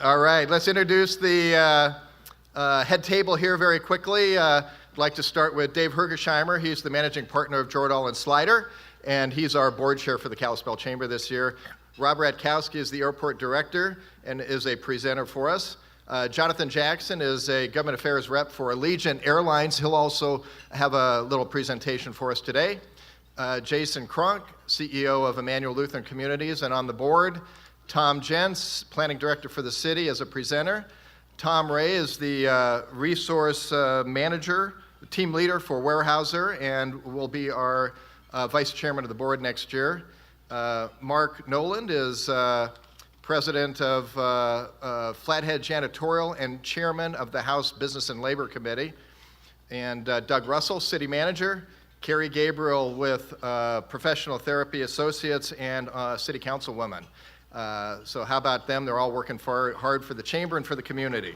All right, let's introduce the head table here very quickly. I'd like to start with Dave Hergesheimer. He's the managing partner of Jordahl and Slider, and he's our board chair for the Kalispell Chamber this year. Rob Ratkowski is the airport director and is a presenter for us. Jonathan Jackson is a government affairs rep for Allegiant Airlines. He'll also have a little presentation for us today. Jason Cronk, CEO of Emmanuel Lutheran Communities and on the board. Tom Jentz, planning director for the city, as a presenter. Tom Ray is the resource manager, team leader for Weyerhaeuser, and will be our vice chairman of the board next year. Mark Noland is president of Flathead Janitorial and chairman of the House Business and Labor Committee. And Doug Russell, city manager. Carrie Gabriel with Professional Therapy Associates and city councilwoman. So how about them? They're all working hard for the chamber and for the community.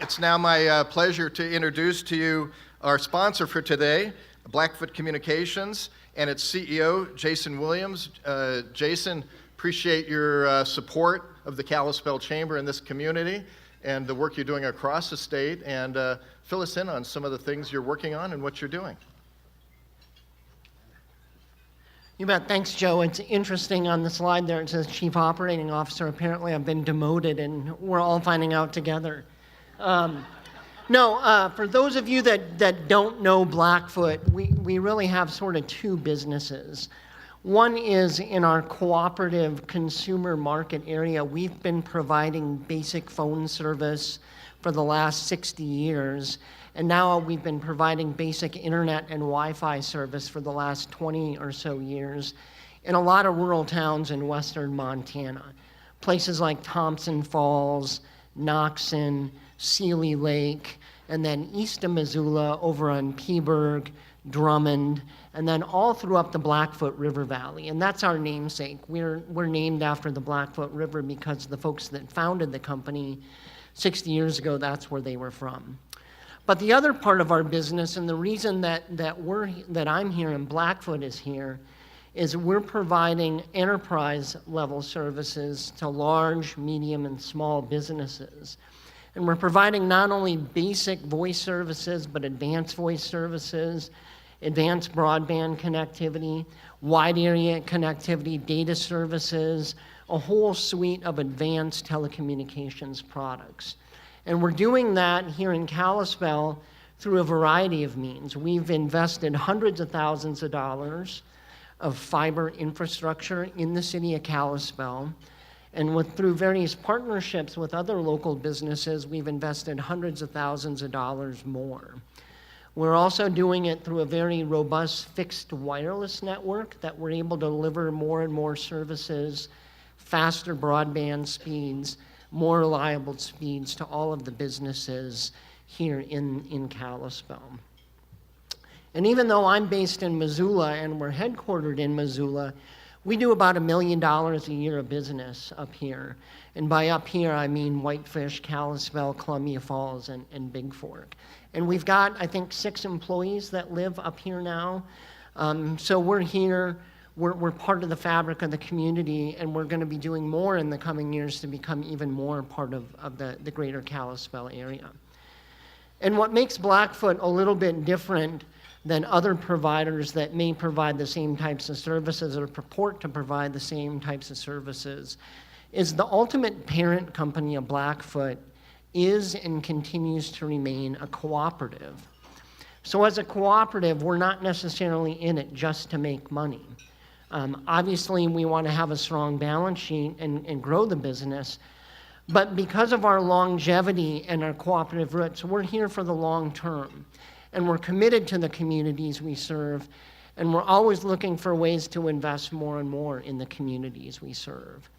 It's now my pleasure to introduce to you our sponsor for today, Blackfoot Communications, and its CEO, Jason Williams. Jason, appreciate your support of the Kalispell Chamber in this community and the work you're doing across the state, and fill us in on some of the things you're working on and what you're doing. You bet. Thanks, Joe. It's interesting on the slide there, it says Chief Operating Officer. Apparently I've been demoted, and we're all finding out together. For those of you that don't know Blackfoot, we really have sort of two businesses. One is in our cooperative consumer market area. We've been providing basic phone service for the last 60 years. And now we've been providing basic internet and Wi-Fi service for the last 20 or so years in a lot of rural towns in western Montana. Places like Thompson Falls, Noxon, Seeley Lake, and then east of Missoula over on Peaburg, Drummond, and then all through up the Blackfoot River Valley. And that's our namesake. We're named after the Blackfoot River because the folks that founded the company 60 years ago, that's where they were from. But the other part of our business, and the reason that I'm here and Blackfoot is here, is we're providing enterprise-level services to large, medium, and small businesses. And we're providing not only basic voice services, but advanced voice services, advanced broadband connectivity, wide area connectivity, data services, a whole suite of advanced telecommunications products. And we're doing that here in Kalispell through a variety of means. We've invested hundreds of thousands of dollars of fiber infrastructure in the city of Kalispell. And through various partnerships with other local businesses, we've invested hundreds of thousands of dollars more. We're also doing it through a very robust fixed wireless network that we're able to deliver more and more services, faster broadband speeds, more reliable speeds to all of the businesses here in Kalispell. And even though I'm based in Missoula and we're headquartered in Missoula, we do about $1 million a year of business up here. And by up here, I mean Whitefish, Kalispell, Columbia Falls, and Big Fork. And we've got, I think, 6 employees that live up here now. So we're here. We're part of the fabric of the community, and we're going to be doing more in the coming years to become even more part of the greater Kalispell area. And what makes Blackfoot a little bit different than other providers that may provide the same types of services or purport to provide the same types of services is the ultimate parent company of Blackfoot is and continues to remain a cooperative. So as a cooperative, we're not necessarily in it just to make money. Obviously, we want to have a strong balance sheet and grow the business, but because of our longevity and our cooperative roots, we're here for the long term, and we're committed to the communities we serve, and we're always looking for ways to invest more and more in the communities we serve.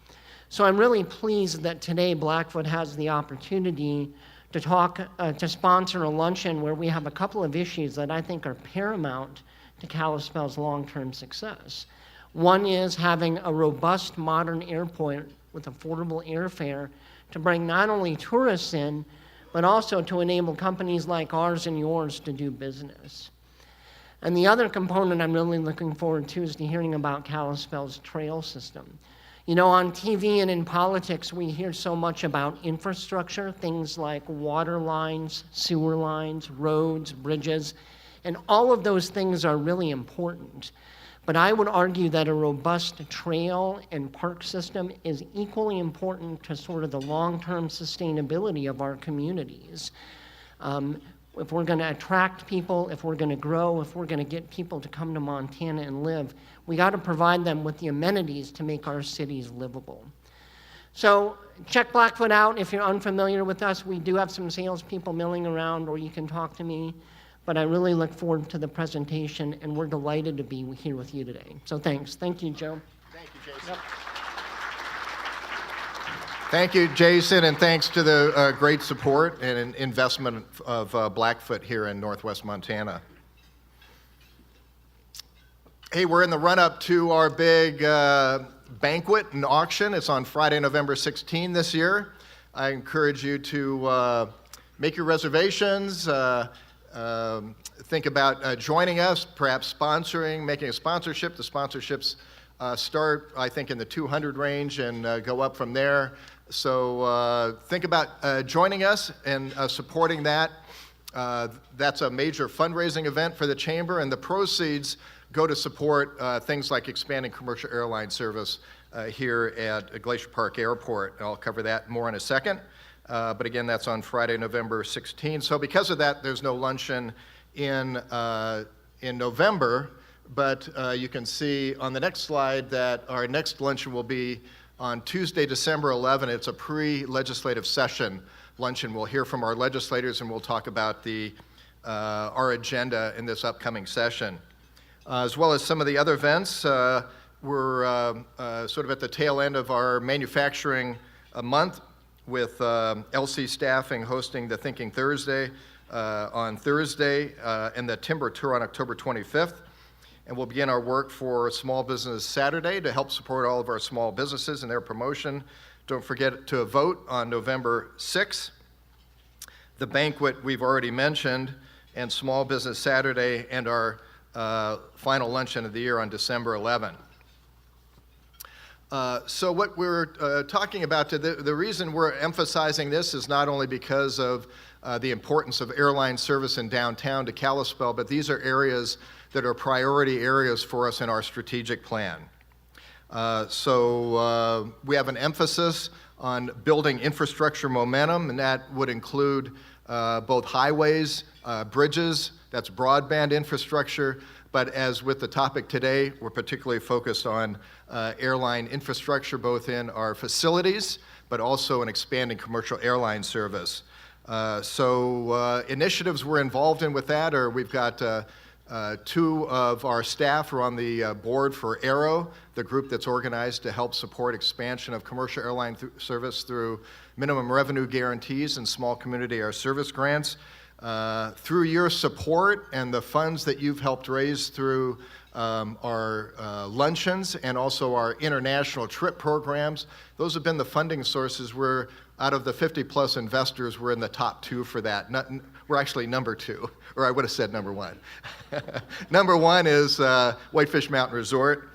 So I'm really pleased that today Blackfoot has the opportunity to sponsor a luncheon where we have a couple of issues that I think are paramount to Kalispell's long-term success. One is having a robust modern airport with affordable airfare to bring not only tourists in, but also to enable companies like ours and yours to do business. And the other component I'm really looking forward to is to hearing about Kalispell's trail system. You know, on TV and in politics, we hear so much about infrastructure, things like water lines, sewer lines, roads, bridges, and all of those things are really important. But I would argue that a robust trail and park system is equally important to sort of the long-term sustainability of our communities. If we're going to attract people, if we're going to grow, if we're going to get people to come to Montana and live, we got to provide them with the amenities to make our cities livable. So check Blackfoot out if you're unfamiliar with us. We do have some salespeople milling around, or you can talk to me. But I really look forward to the presentation, and we're delighted to be here with you today. So thanks. Thank you, Joe. Thank you, Jason. Yep. Thank you, Jason, and thanks to the great support and investment of Blackfoot here in Northwest Montana. Hey, we're in the run-up to our big banquet and auction. It's on Friday, November 16 this year. I encourage you to make your reservations, think about joining us, perhaps sponsoring, making a sponsorship. The sponsorships start, I think, in the 200 range and go up from there. So think about joining us and supporting that. That's a major fundraising event for the Chamber, and the proceeds go to support things like expanding commercial airline service here at Glacier Park Airport. I'll cover that more in a second. But again, that's on Friday, November 16. So because of that, there's no luncheon in November, but you can see on the next slide that our next luncheon will be on Tuesday, December 11. It's a pre-legislative session luncheon. We'll hear from our legislators and we'll talk about our agenda in this upcoming session. As well as some of the other events, we're sort of at the tail end of our manufacturing month with LC Staffing hosting the Thinking Thursday on Thursday and the Timber Tour on October 25th. And we'll begin our work for Small Business Saturday to help support all of our small businesses and their promotion. Don't forget to vote on November 6th. The banquet we've already mentioned, and Small Business Saturday, and our final luncheon of the year on December 11. So what we're talking about, the reason we're emphasizing this is not only because of the importance of airline service in downtown to Kalispell, but these are areas that are priority areas for us in our strategic plan. So we have an emphasis on building infrastructure momentum, and that would include both highways, bridges, that's broadband infrastructure, but as with the topic today, we're particularly focused on airline infrastructure, both in our facilities, but also in expanding commercial airline service. So initiatives we're involved in with that are we've got two of our staff are on the board for Aero, the group that's organized to help support expansion of commercial airline service through minimum revenue guarantees and small community air service grants. Through your support and the funds that you've helped raise through our luncheons and also our international trip programs, those have been the funding sources. We're, out of the 50-plus investors, we're in the top 2 for that. We're actually number 2, or I would have said number 1. Number 1 is Whitefish Mountain Resort.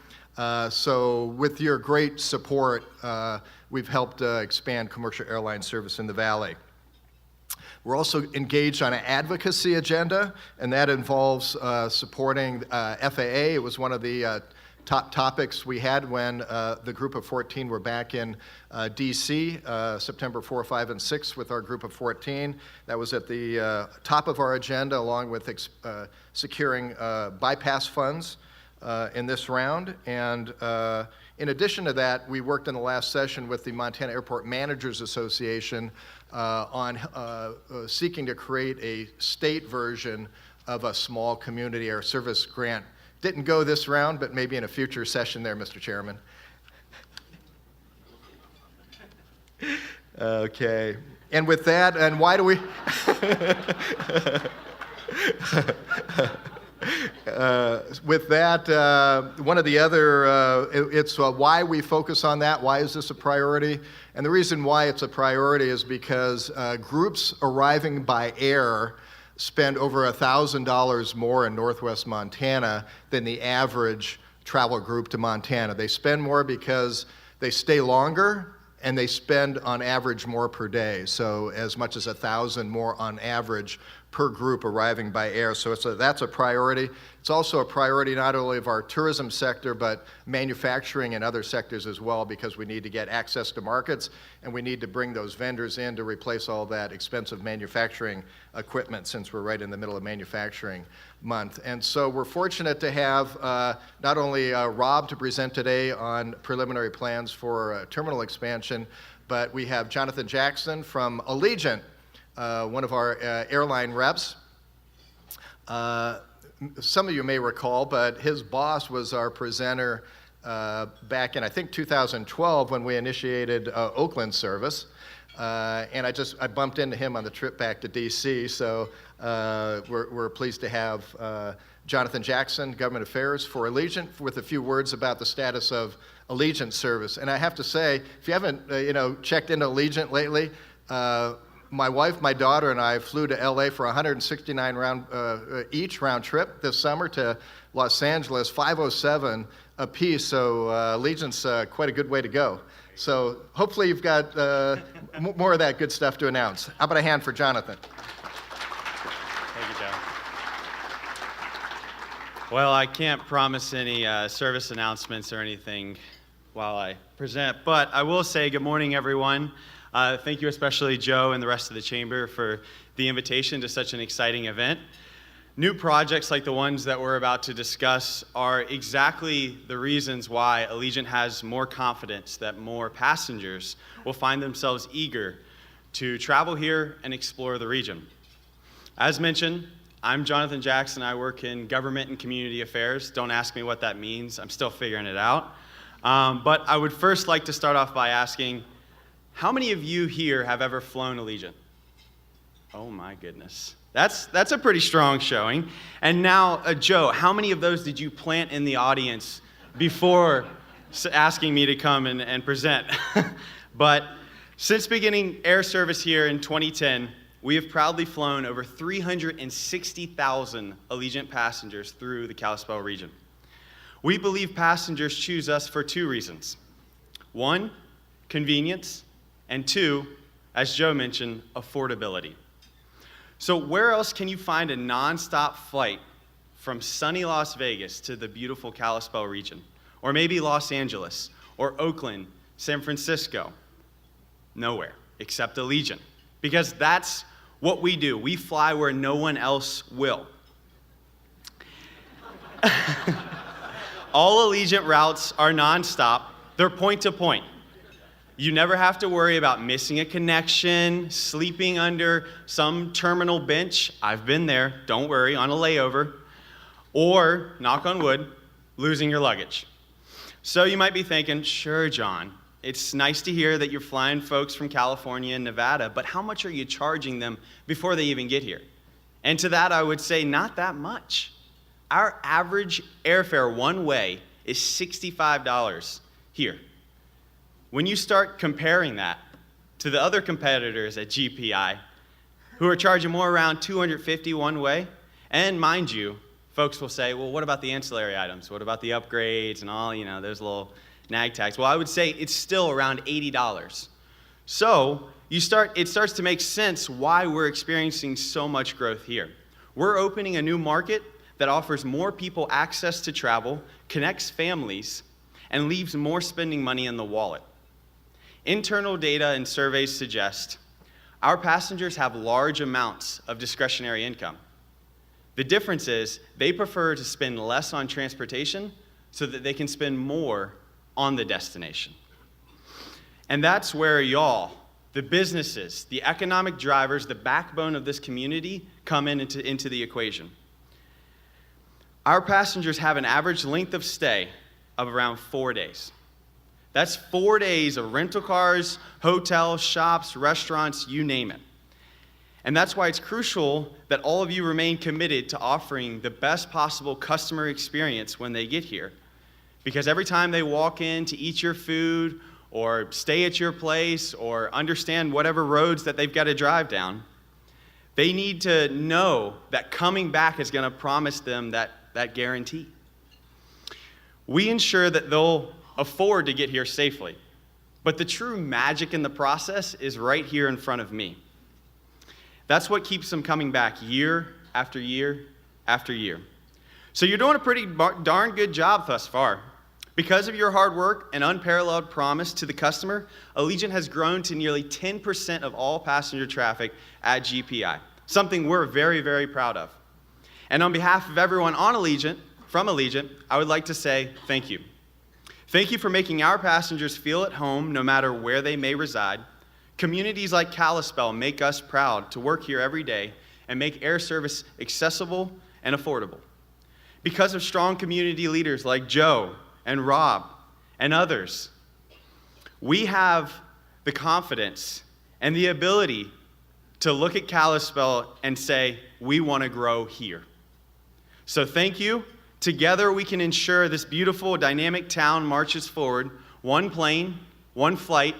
So with your great support, we've helped expand commercial airline service in the Valley. We're also engaged on an advocacy agenda, and that involves supporting FAA. It was one of the top topics we had when the group of 14 were back in D.C., September 4, 5, and 6 with our group of 14. That was at the top of our agenda, along with securing bypass funds in this round. And in addition to that, we worked in the last session with the Montana Airport Managers Association on seeking to create a state version of a small community air service grant. Didn't go this round, but maybe in a future session there, Mr. Chairman. Okay. And with that, and why do we... with that, one of the other, it's why we focus on that. Why is this a priority? And the reason why it's a priority is because groups arriving by air spend over $1,000 more in Northwest Montana than the average travel group to Montana. They spend more because they stay longer, and they spend on average more per day, so as much as 1,000 more on average per group arriving by air. So that's a priority. It's also a priority not only of our tourism sector, but manufacturing and other sectors as well, because we need to get access to markets, and we need to bring those vendors in to replace all that expensive manufacturing equipment, since we're right in the middle of manufacturing month. And so we're fortunate to have not only Rob to present today on preliminary plans for terminal expansion, but we have Jonathan Jackson from Allegiant, one of our airline reps. Some of you may recall, but his boss was our presenter back in, I think, 2012 when we initiated Oakland service. And I bumped into him on the trip back to DC, so we're pleased to have Jonathan Jackson, Government Affairs for Allegiant, with a few words about the status of Allegiant service. And I have to say, if you haven't checked into Allegiant lately, my wife, my daughter, and I flew to LA for 169 each round trip this summer to Los Angeles, 507 apiece, so Allegiant's quite a good way to go. So hopefully you've got more of that good stuff to announce. How about a hand for Jonathan? Thank you, Joe. Well, I can't promise any service announcements or anything while I present, but I will say good morning, everyone. Thank you especially, Joe, and the rest of the chamber for the invitation to such an exciting event. New projects like the ones that we're about to discuss are exactly the reasons why Allegiant has more confidence that more passengers will find themselves eager to travel here and explore the region. As mentioned, I'm Jonathan Jackson. I work in government and community affairs. Don't ask me what that means. I'm still figuring it out. But I would first like to start off by asking, how many of you here have ever flown Allegiant? Oh my goodness. That's a pretty strong showing. And now, Joe, how many of those did you plant in the audience before asking me to come and present? But since beginning air service here in 2010, we have proudly flown over 360,000 Allegiant passengers through the Kalispell region. We believe passengers choose us for two reasons. One, convenience, and two, as Joe mentioned, affordability. So where else can you find a nonstop flight from sunny Las Vegas to the beautiful Kalispell region? Or maybe Los Angeles, or Oakland, San Francisco? Nowhere, except Allegiant. Because that's what we do. We fly where no one else will. All Allegiant routes are nonstop. They're point to point. You never have to worry about missing a connection, sleeping under some terminal bench. I've been there, don't worry, on a layover. Or, knock on wood, losing your luggage. So you might be thinking, sure, John, it's nice to hear that you're flying folks from California and Nevada, but how much are you charging them before they even get here? And to that, I would say not that much. Our average airfare one way is $65 here. When you start comparing that to the other competitors at GPI, who are charging more around $250 one way, and mind you, folks will say, well, what about the ancillary items? What about the upgrades and all, those little nag tags? Well, I would say it's still around $80. So it starts to make sense why we're experiencing so much growth here. We're opening a new market that offers more people access to travel, connects families, and leaves more spending money in the wallet. Internal data and surveys suggest our passengers have large amounts of discretionary income. The difference is they prefer to spend less on transportation so that they can spend more on the destination. And that's where y'all, the businesses, the economic drivers, the backbone of this community, come into the equation. Our passengers have an average length of stay of around 4 days. That's 4 days of rental cars, hotels, shops, restaurants, you name it. And that's why it's crucial that all of you remain committed to offering the best possible customer experience when they get here. Because every time they walk in to eat your food or stay at your place or understand whatever roads that they've got to drive down, They need to know that coming back is going to promise them that guarantee. We ensure that they'll afford to get here safely. But the true magic in the process is right here in front of me. That's what keeps them coming back year after year after year. So you're doing a pretty darn good job thus far. Because of your hard work and unparalleled promise to the customer, Allegiant has grown to nearly 10% of all passenger traffic at GPI, something we're very, very proud of. And on behalf of everyone on Allegiant, from Allegiant, I would like to say thank you. Thank you for making our passengers feel at home no matter where they may reside. Communities like Kalispell make us proud to work here every day and make air service accessible and affordable. Because of strong community leaders like Joe and Rob and others, we have the confidence and the ability to look at Kalispell and say, we want to grow here. So thank you. Together we can ensure this beautiful, dynamic town marches forward, one plane, one flight,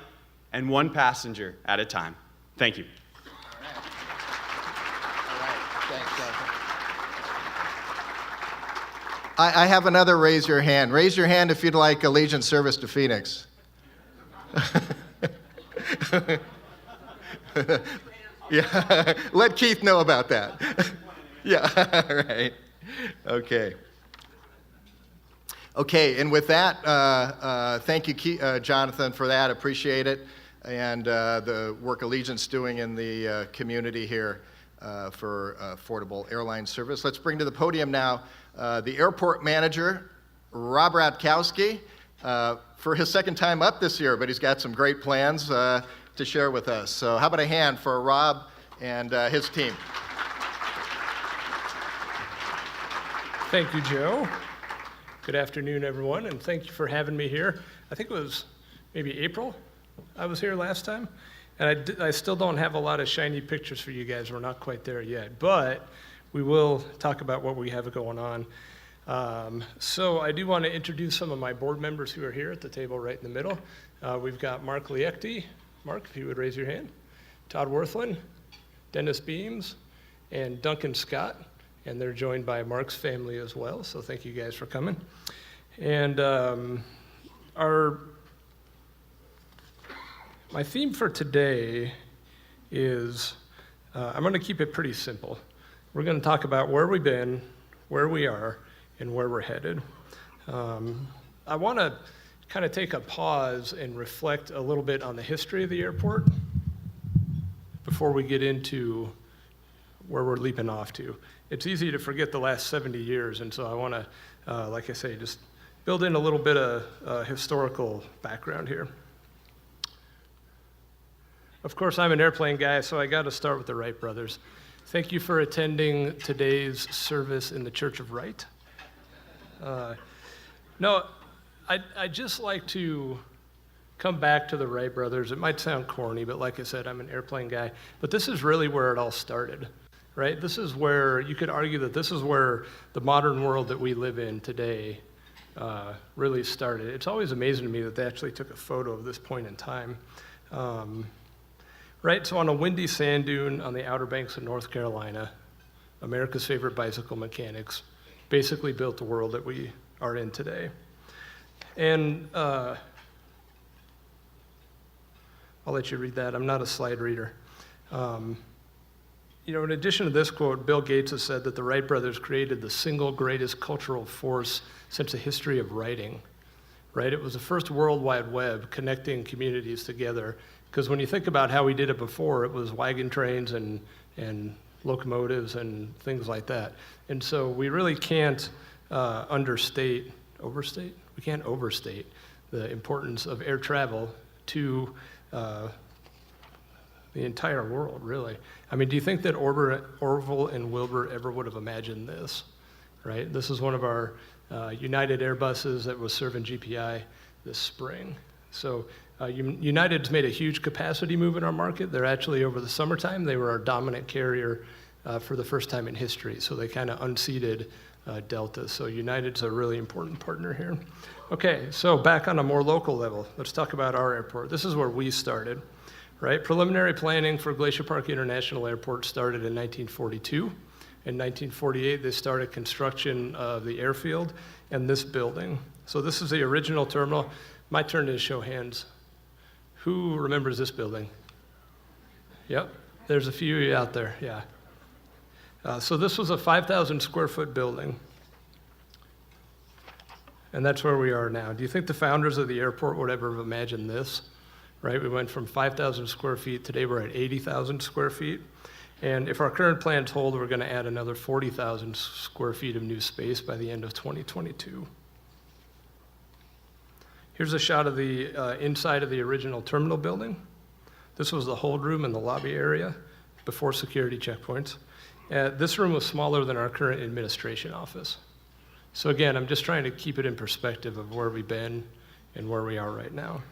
and one passenger at a time. Thank you. All right. Thanks, Jonathan. I have another raise your hand. Raise your hand if you'd like Allegiant service to Phoenix. Yeah, let Keith know about that. Yeah, all right. Okay. Okay, and with that, thank you, Jonathan, for that. Appreciate it. And the work Allegiant's doing in the community here for affordable airline service. Let's bring to the podium now the airport manager, Rob Ratkowski, for his second time up this year, but he's got some great plans to share with us. So how about a hand for Rob and his team? Thank you, Joe. Good afternoon, everyone, and thank you for having me here. I think it was maybe April I was here last time, and I still don't have a lot of shiny pictures for you guys. We're not quite there yet, but we will talk about what we have going on. So I do want to introduce some of my board members who are here at the table right in the middle. We've got Mark Liechty. Mark, if you would raise your hand. Todd Worthland, Dennis Beams, and Duncan Scott. And they're joined by Mark's family as well, so thank you guys for coming. And my theme for today is, I'm going to keep it pretty simple. We're going to talk about where we've been, where we are, and where we're headed. I want to kind of take a pause and reflect a little bit on the history of the airport before we get into where we're leaping off to. It's easy to forget the last 70 years, and so I want to, like I say, just build in a little bit of historical background here. Of course, I'm an airplane guy, so I got to start with the Wright brothers. Thank you for attending today's service in the Church of Wright. No, I'd just like to come back to the Wright brothers. It might sound corny, but like I said, I'm an airplane guy. But this is really where it all started. Right? This is where, you could argue that this is where the modern world that we live in today really started. It's always amazing to me that they actually took a photo of this point in time. Right, so on a windy sand dune on the Outer Banks of North Carolina, America's favorite bicycle mechanics basically built the world that we are in today. And I'll let you read that. I'm not a slide reader. You know, in addition to this quote, Bill Gates has said that the Wright brothers created the single greatest cultural force since the history of writing, right? It was the first World Wide Web connecting communities together, because when you think about how we did it before, it was wagon trains and locomotives and things like that. And so we really can't overstate the importance of air travel to the entire world, really. I mean, do you think that Orville and Wilbur ever would have imagined this, right? This is one of our United Airbuses that was serving GPI this spring. So United's made a huge capacity move in our market. They're actually, over the summertime, they were our dominant carrier for the first time in history. So they kind of unseated Delta. So United's a really important partner here. Okay, so back on a more local level, let's talk about our airport. This is where we started. right? Preliminary planning for Glacier Park International Airport started in 1942. In 1948, they started construction of the airfield and this building. So this is the original terminal. My turn to show hands. Who remembers this building? Yep, there's a few out there, yeah. So this was a 5,000 square foot building. And that's where we are now. Do you think the founders of the airport would ever have imagined this? Right, we went from 5,000 square feet, today we're at 80,000 square feet. And if our current plans hold, we're gonna add another 40,000 square feet of new space by the end of 2022. Here's a shot of the inside of the original terminal building. This was the hold room and the lobby area before security checkpoints. This room was smaller than our current administration office. So again, I'm just trying to keep it in perspective of where we've been and where we are right now.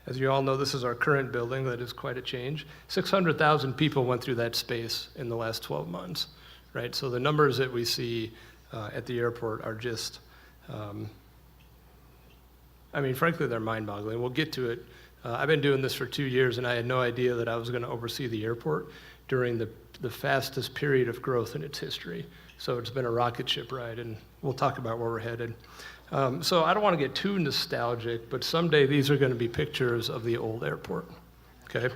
As you all know, this is our current building. That is quite a change. 600,000 people went through that space in the last 12 months, right? So the numbers that we see at the airport are just, I mean, frankly, they're mind-boggling. We'll get to it. I've been doing this for 2 years, and I had no idea that I was going to oversee the airport during the fastest period of growth in its history. So it's been a rocket ship ride, and we'll talk about where we're headed. So I don't want to get too nostalgic, but someday these are going to be pictures of the old airport, okay?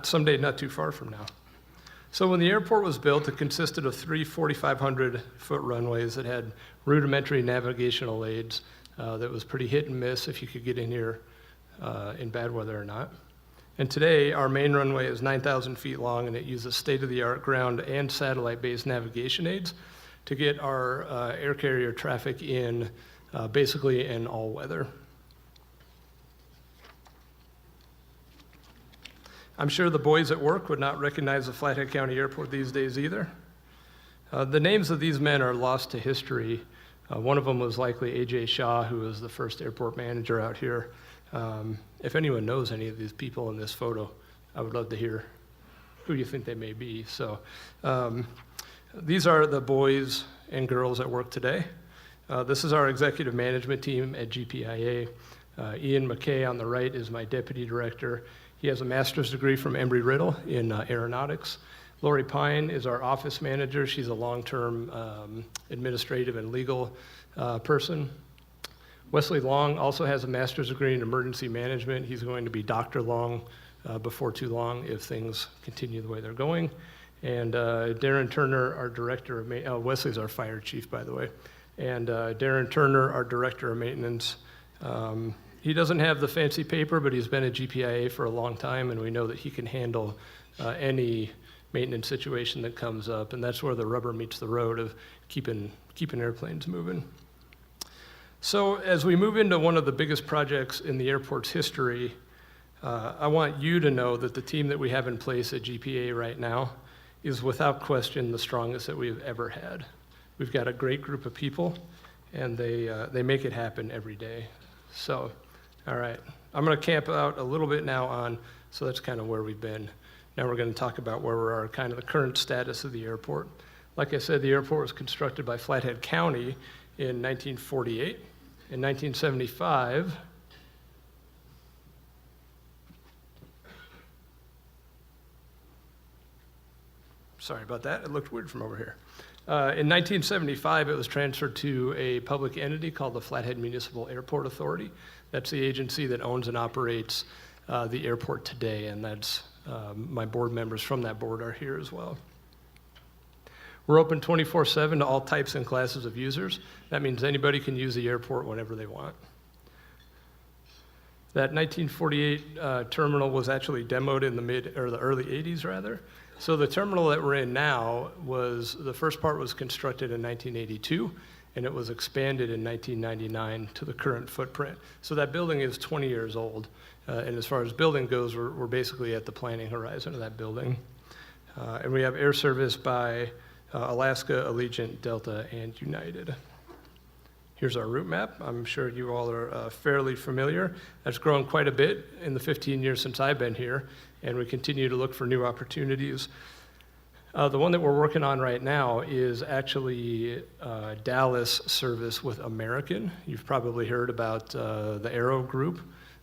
Someday not too far from now. So when the airport was built, it consisted of 3 4,500-foot runways that had rudimentary navigational aids that was pretty hit and miss if you could get in here in bad weather or not. And today, our main runway is 9,000 feet long, and it uses state-of-the-art ground and satellite-based navigation aids to get our air carrier traffic in basically in all weather. I'm sure the boys at work would not recognize the Flathead County Airport these days either. The names of these men are lost to history. One of them was likely A.J. Shaw, who was the first airport manager out here. If anyone knows any of these people in this photo, I would love to hear who you think they may be. So these are the boys and girls at work today. This is our executive management team at GPIA. Ian McKay on the right is my deputy director. He has a master's degree from Embry-Riddle in aeronautics. Lori Pine is our office manager. She's a long-term administrative and legal person. Wesley Long also has a master's degree in emergency management. He's going to be Dr. Long before too long if things continue the way they're going. And Darren Turner, our director of Wesley's our fire chief, by the way. And Darren Turner, our director of maintenance. He doesn't have the fancy paper, but he's been at GPIA for a long time, and we know that he can handle any maintenance situation that comes up, and that's where the rubber meets the road of keeping airplanes moving. So as we move into one of the biggest projects in the airport's history, I want you to know that the team that we have in place at GPA right now is without question the strongest that we've ever had. We've got a great group of people, and they make it happen every day. So, all right, I'm gonna camp out a little bit now so that's kind of where we've been. Now we're gonna talk about where we are, kind of the current status of the airport. Like I said, the airport was constructed by Flathead County in 1948. In 1975, sorry about that, it looked weird from over here. In 1975, it was transferred to a public entity called the Flathead Municipal Airport Authority. That's the agency that owns and operates the airport today, and that's my board members from that board are here as well. We're open 24/7 to all types and classes of users. That means anybody can use the airport whenever they want. That 1948 terminal was actually demoed in the early 80s rather. So the terminal that we're in now the first part was constructed in 1982, and it was expanded in 1999 to the current footprint. So that building is 20 years old, and as far as building goes, we're basically at the planning horizon of that building. And we have air service by Alaska, Allegiant, Delta, and United. Here's our route map. I'm sure you all are fairly familiar. That's grown quite a bit in the 15 years since I've been here, and we continue to look for new opportunities. The one that we're working on right now is actually Dallas service with American. You've probably heard about the Aero Group.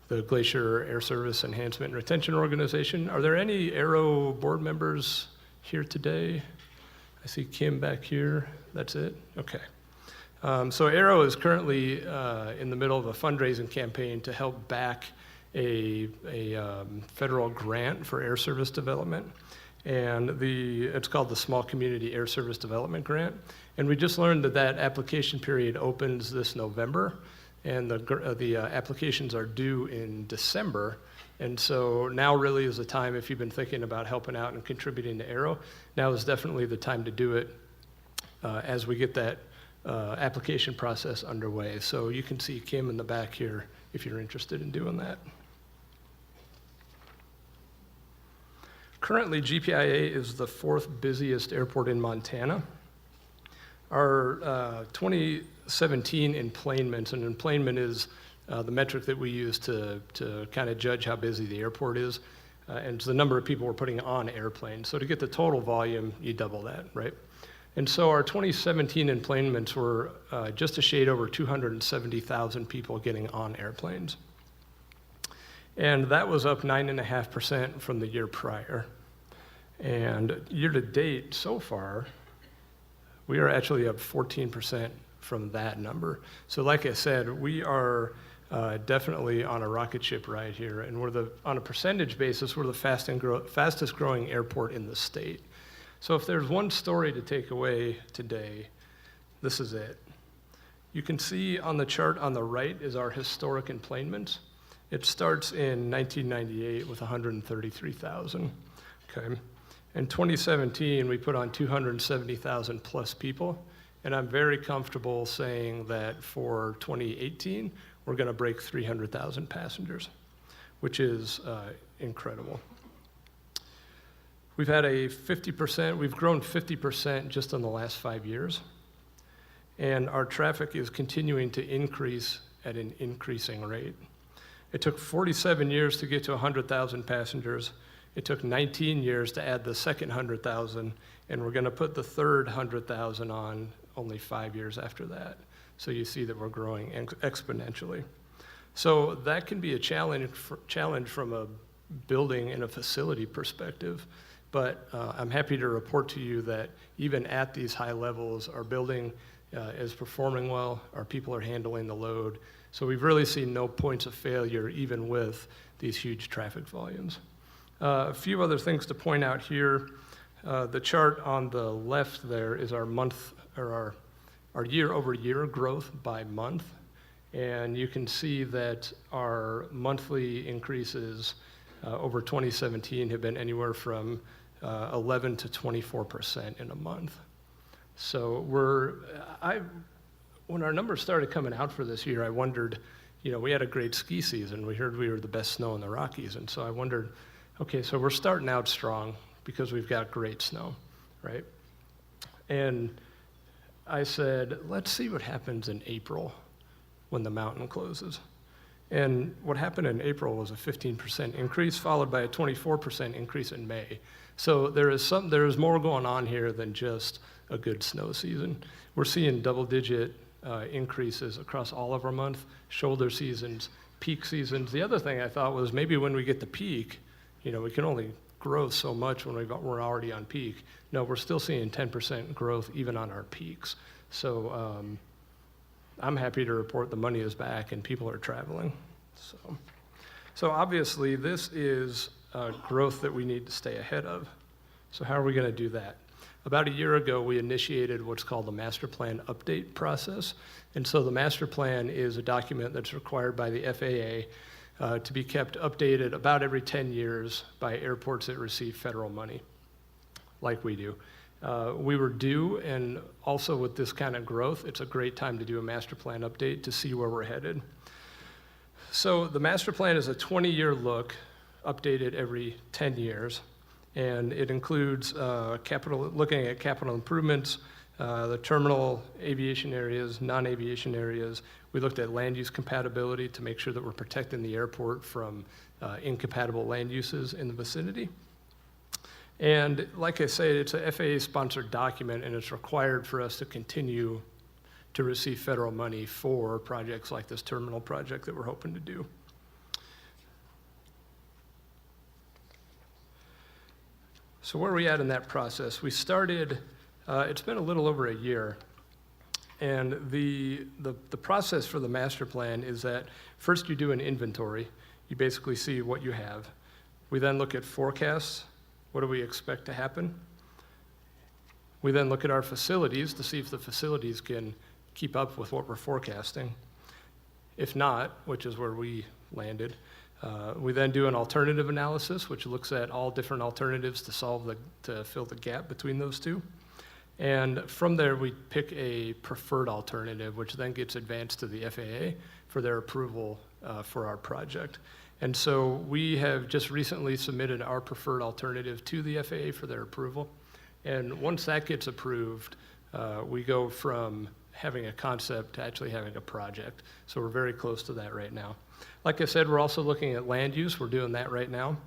the Glacier Air Service Enhancement and Retention Organization. Are there any Aero board members here today? I see Kim back here. That's it? Okay. So Aero is currently in the middle of a fundraising campaign to help back a federal grant for air service development. And it's called the Small Community Air Service Development Grant. And we just learned that application period opens this November, and the applications are due in December. And so now really is the time, if you've been thinking about helping out and contributing to Aero, now is definitely the time to do it as we get that application process underway. So you can see Kim in the back here if you're interested in doing that. Currently, GPIA is the 4th busiest airport in Montana. Our 2017 enplanements, and enplanement is the metric that we use to kind of judge how busy the airport is, and it's the number of people we're putting on airplanes. So to get the total volume, you double that, right? And so our 2017 enplanements were just a shade over 270,000 people getting on airplanes. And that was up 9.5% from the year prior. And year to date so far, we are actually up 14% from that number. So like I said, we are definitely on a rocket ship ride here. And on a percentage basis, we're the fastest growing airport in the state. So if there's one story to take away today, this is it. You can see on the chart on the right is our historic enplanements. It starts in 1998 with 133,000. Okay. In 2017, we put on 270,000 plus people, and I'm very comfortable saying that for 2018, we're going to break 300,000 passengers, which is incredible. We've had we've grown 50% just in the last 5 years, and our traffic is continuing to increase at an increasing rate. It took 47 years to get to 100,000 passengers. It took 19 years to add the second 100,000, and we're going to put the third 100,000 on only 5 years after that. So you see that we're growing exponentially. So that can be a challenge from a building and a facility perspective, but I'm happy to report to you that even at these high levels, our building is performing well, our people are handling the load, so we've really seen no points of failure even with these huge traffic volumes. A few other things to point out here. The chart on the left there is our year-over-year growth by month. And you can see that our monthly increases over 2017 have been anywhere from 11 to 24% in a month. So when our numbers started coming out for this year, I wondered, we had a great ski season. We heard we were the best snow in the Rockies. And so I wondered, okay, so we're starting out strong because we've got great snow, right? And I said, let's see what happens in April when the mountain closes. And what happened in April was a 15% increase, followed by a 24% increase in May. So there is more going on here than just a good snow season. We're seeing double-digit increases across all of our months, shoulder seasons, peak seasons. The other thing I thought was maybe when we get the peak, we can only grow so much when we're already on peak. No, we're still seeing 10% growth even on our peaks. So I'm happy to report the money is back and people are traveling. So obviously this is growth that we need to stay ahead of. So how are we going to do that? About a year ago, we initiated what's called the master plan update process. And so the master plan is a document that's required by the FAA to be kept updated about every 10 years by airports that receive federal money, like we do. We were due, and also with this kind of growth, it's a great time to do a master plan update to see where we're headed. So the master plan is a 20-year look, updated every 10 years, and it includes looking at capital improvements, the terminal aviation areas, non-aviation areas. We looked at land use compatibility to make sure that we're protecting the airport from incompatible land uses in the vicinity. And like I said, it's a FAA-sponsored document, and it's required for us to continue to receive federal money for projects like this terminal project that we're hoping to do. So where are we at in that process? We started, it's been a little over a year. And the process for the master plan is that first you do an inventory. You basically see what you have. We then look at forecasts. What do we expect to happen? We then look at our facilities to see if the facilities can keep up with what we're forecasting. If not, which is where we landed, we then do an alternative analysis, which looks at all different alternatives to fill the gap between those two. And from there, we pick a preferred alternative, which then gets advanced to the FAA for their approval for our project. And so we have just recently submitted our preferred alternative to the FAA for their approval. And once that gets approved, we go from having a concept to actually having a project. So we're very close to that right now. Like I said, we're also looking at land use. We're doing that right now,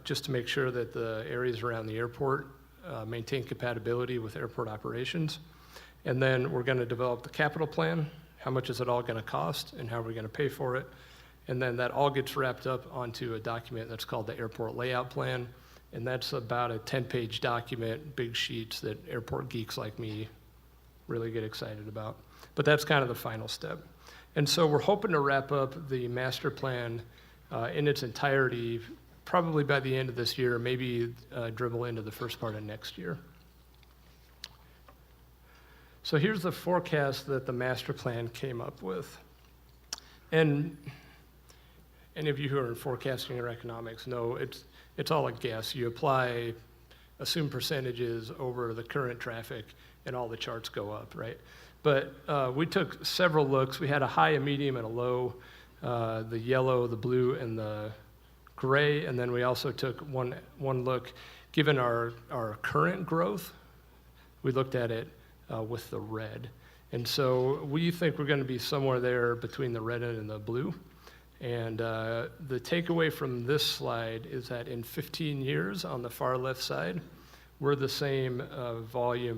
just to make sure that the areas around the airport maintain compatibility with airport operations. And then we're going to develop the capital plan. How much is it all going to cost and how are we going to pay for it? And then that all gets wrapped up onto a document that's called the airport layout plan. And that's about a 10-page document, big sheets that airport geeks like me really get excited about. But that's kind of the final step. And so we're hoping to wrap up the master plan in its entirety probably by the end of this year, maybe dribble into the first part of next year. So here's the forecast that the master plan came up with. And any of you who are in forecasting or economics know it's all a guess. You assume percentages over the current traffic, and all the charts go up, right? But we took several looks. We had a high, a medium, and a low, the yellow, the blue, and the gray, and then we also took one look, given our current growth, we looked at it with the red. And so we think we're going to be somewhere there between the red and the blue. And the takeaway from this slide is that in 15 years on the far left side, we're the same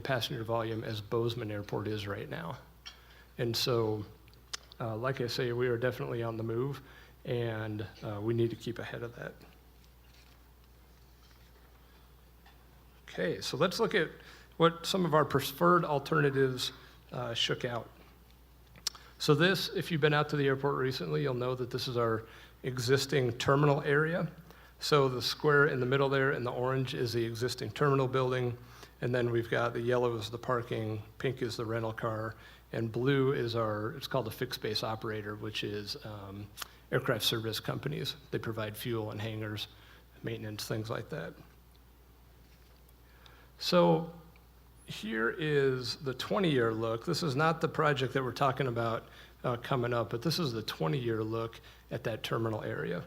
passenger volume as Bozeman Airport is right now. And so, like I say, we are definitely on the move, and we need to keep ahead of that. Okay, so let's look at what some of our preferred alternatives shook out. So this, if you've been out to the airport recently, you'll know that this is our existing terminal area. So the square in the middle there and the orange is the existing terminal building. And then we've got the yellow is the parking, pink is the rental car, and blue is it's called a fixed base operator, which is aircraft service companies. They provide fuel and hangars, maintenance, things like that. So here is the 20-year look. This is not the project that we're talking about coming up, but this is the 20-year look at that terminal area.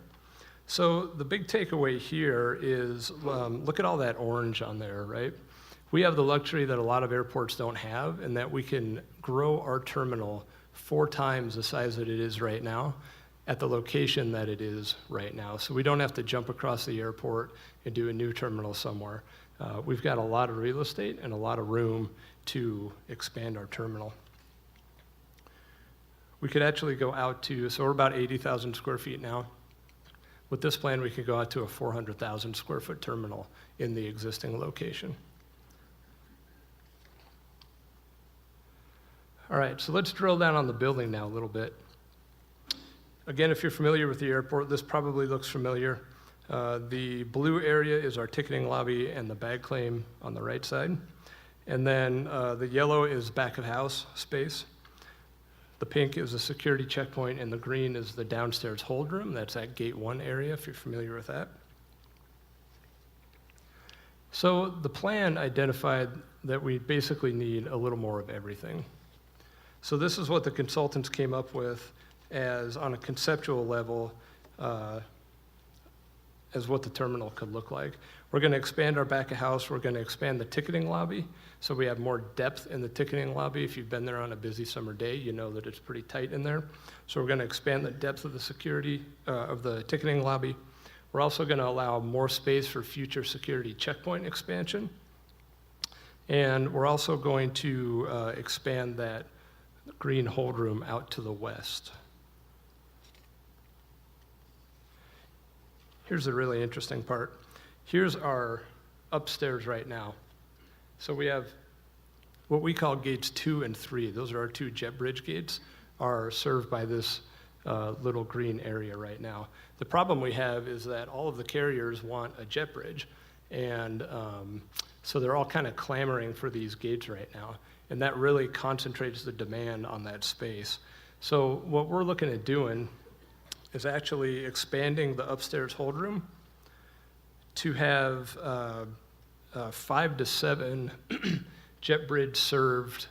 So the big takeaway here is look at all that orange on there, right? We have the luxury that a lot of airports don't have, and that we can grow our terminal 4 times the size that it is right now at the location that it is right now. So we don't have to jump across the airport and do a new terminal somewhere. We've got a lot of real estate and a lot of room to expand our terminal. We could actually go out to, so we're about 80,000 square feet now. With this plan, we could go out to a 400,000 square foot terminal in the existing location. All right, so let's drill down on the building now a little bit. Again, if you're familiar with the airport, this probably looks familiar. The blue area is our ticketing lobby and the bag claim on the right side. And then the yellow is back of house space. The pink is a security checkpoint, and the green is the downstairs hold room. That's at Gate 1 area, if you're familiar with that. So the plan identified that we basically need a little more of everything. So this is what the consultants came up with as, on a conceptual level, as what the terminal could look like. We're going to expand our back of house. We're going to expand the ticketing lobby, so we have more depth in the ticketing lobby. If you've been there on a busy summer day, you know that it's pretty tight in there. So we're going to expand the depth of the security of the ticketing lobby. We're also going to allow more space for future security checkpoint expansion. And we're also going to expand that green hold room out to the west. Here's the really interesting part. Here's our upstairs right now. So we have what we call gates 2 and 3. Those are our 2 jet bridge gates, are served by this little green area right now. The problem we have is that all of the carriers want a jet bridge, and so they're all kind of clamoring for these gates right now, and that really concentrates the demand on that space. So what we're looking at doing is actually expanding the upstairs hold room to have 5 to 7 jet bridge served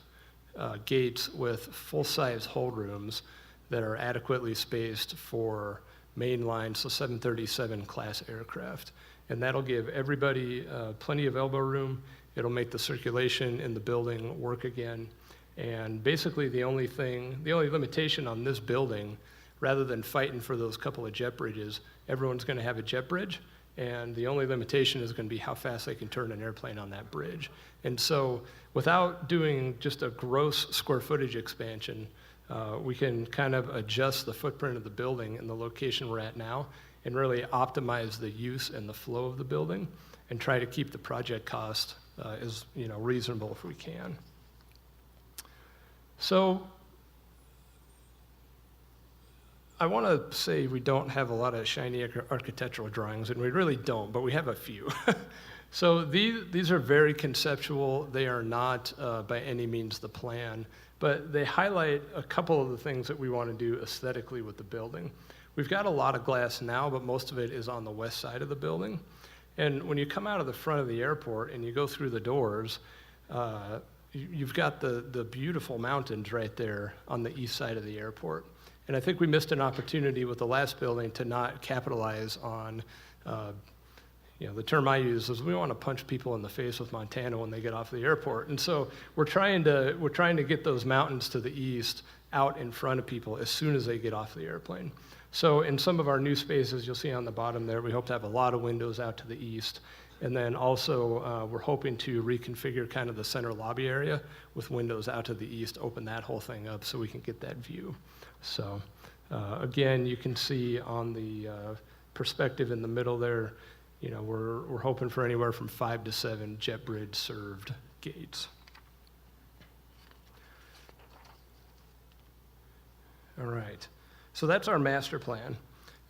gates with full-size hold rooms that are adequately spaced for mainline, so 737 class aircraft. And that'll give everybody plenty of elbow room. It'll make the circulation in the building work again. And basically the only limitation on this building, rather than fighting for those couple of jet bridges, everyone's gonna have a jet bridge, and the only limitation is gonna be how fast they can turn an airplane on that bridge. And so without doing just a gross square footage expansion, we can kind of adjust the footprint of the building and the location we're at now and really optimize the use and the flow of the building and try to keep the project cost as reasonable if we can. So I want to say we don't have a lot of shiny architectural drawings, and we really don't, but we have a few. So these are very conceptual. They are not by any means the plan, but they highlight a couple of the things that we want to do aesthetically with the building. We've got a lot of glass now, but most of it is on the west side of the building. And when you come out of the front of the airport and you go through the doors, you've got the beautiful mountains right there on the east side of the airport. And I think we missed an opportunity with the last building to not capitalize on, the term I use is we want to punch people in the face with Montana when they get off the airport. And so we're trying to get those mountains to the east out in front of people as soon as they get off the airplane. So in some of our new spaces, you'll see on the bottom there, we hope to have a lot of windows out to the east. And then also, we're hoping to reconfigure kind of the center lobby area with windows out to the east, open that whole thing up so we can get that view. So again, you can see on the perspective in the middle there, we're hoping for anywhere from 5 to 7 jet bridge served gates. All right, so that's our master plan.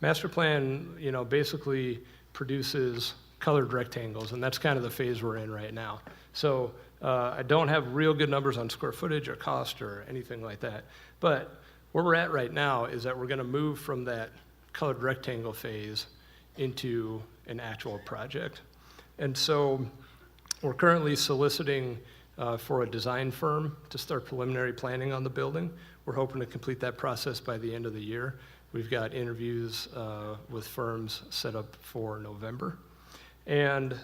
Master plan, basically produces colored rectangles, and that's kind of the phase we're in right now. So I don't have real good numbers on square footage or cost or anything like that, but where we're at right now is that we're gonna move from that colored rectangle phase into an actual project. And so we're currently soliciting for a design firm to start preliminary planning on the building. We're hoping to complete that process by the end of the year. We've got interviews with firms set up for November. And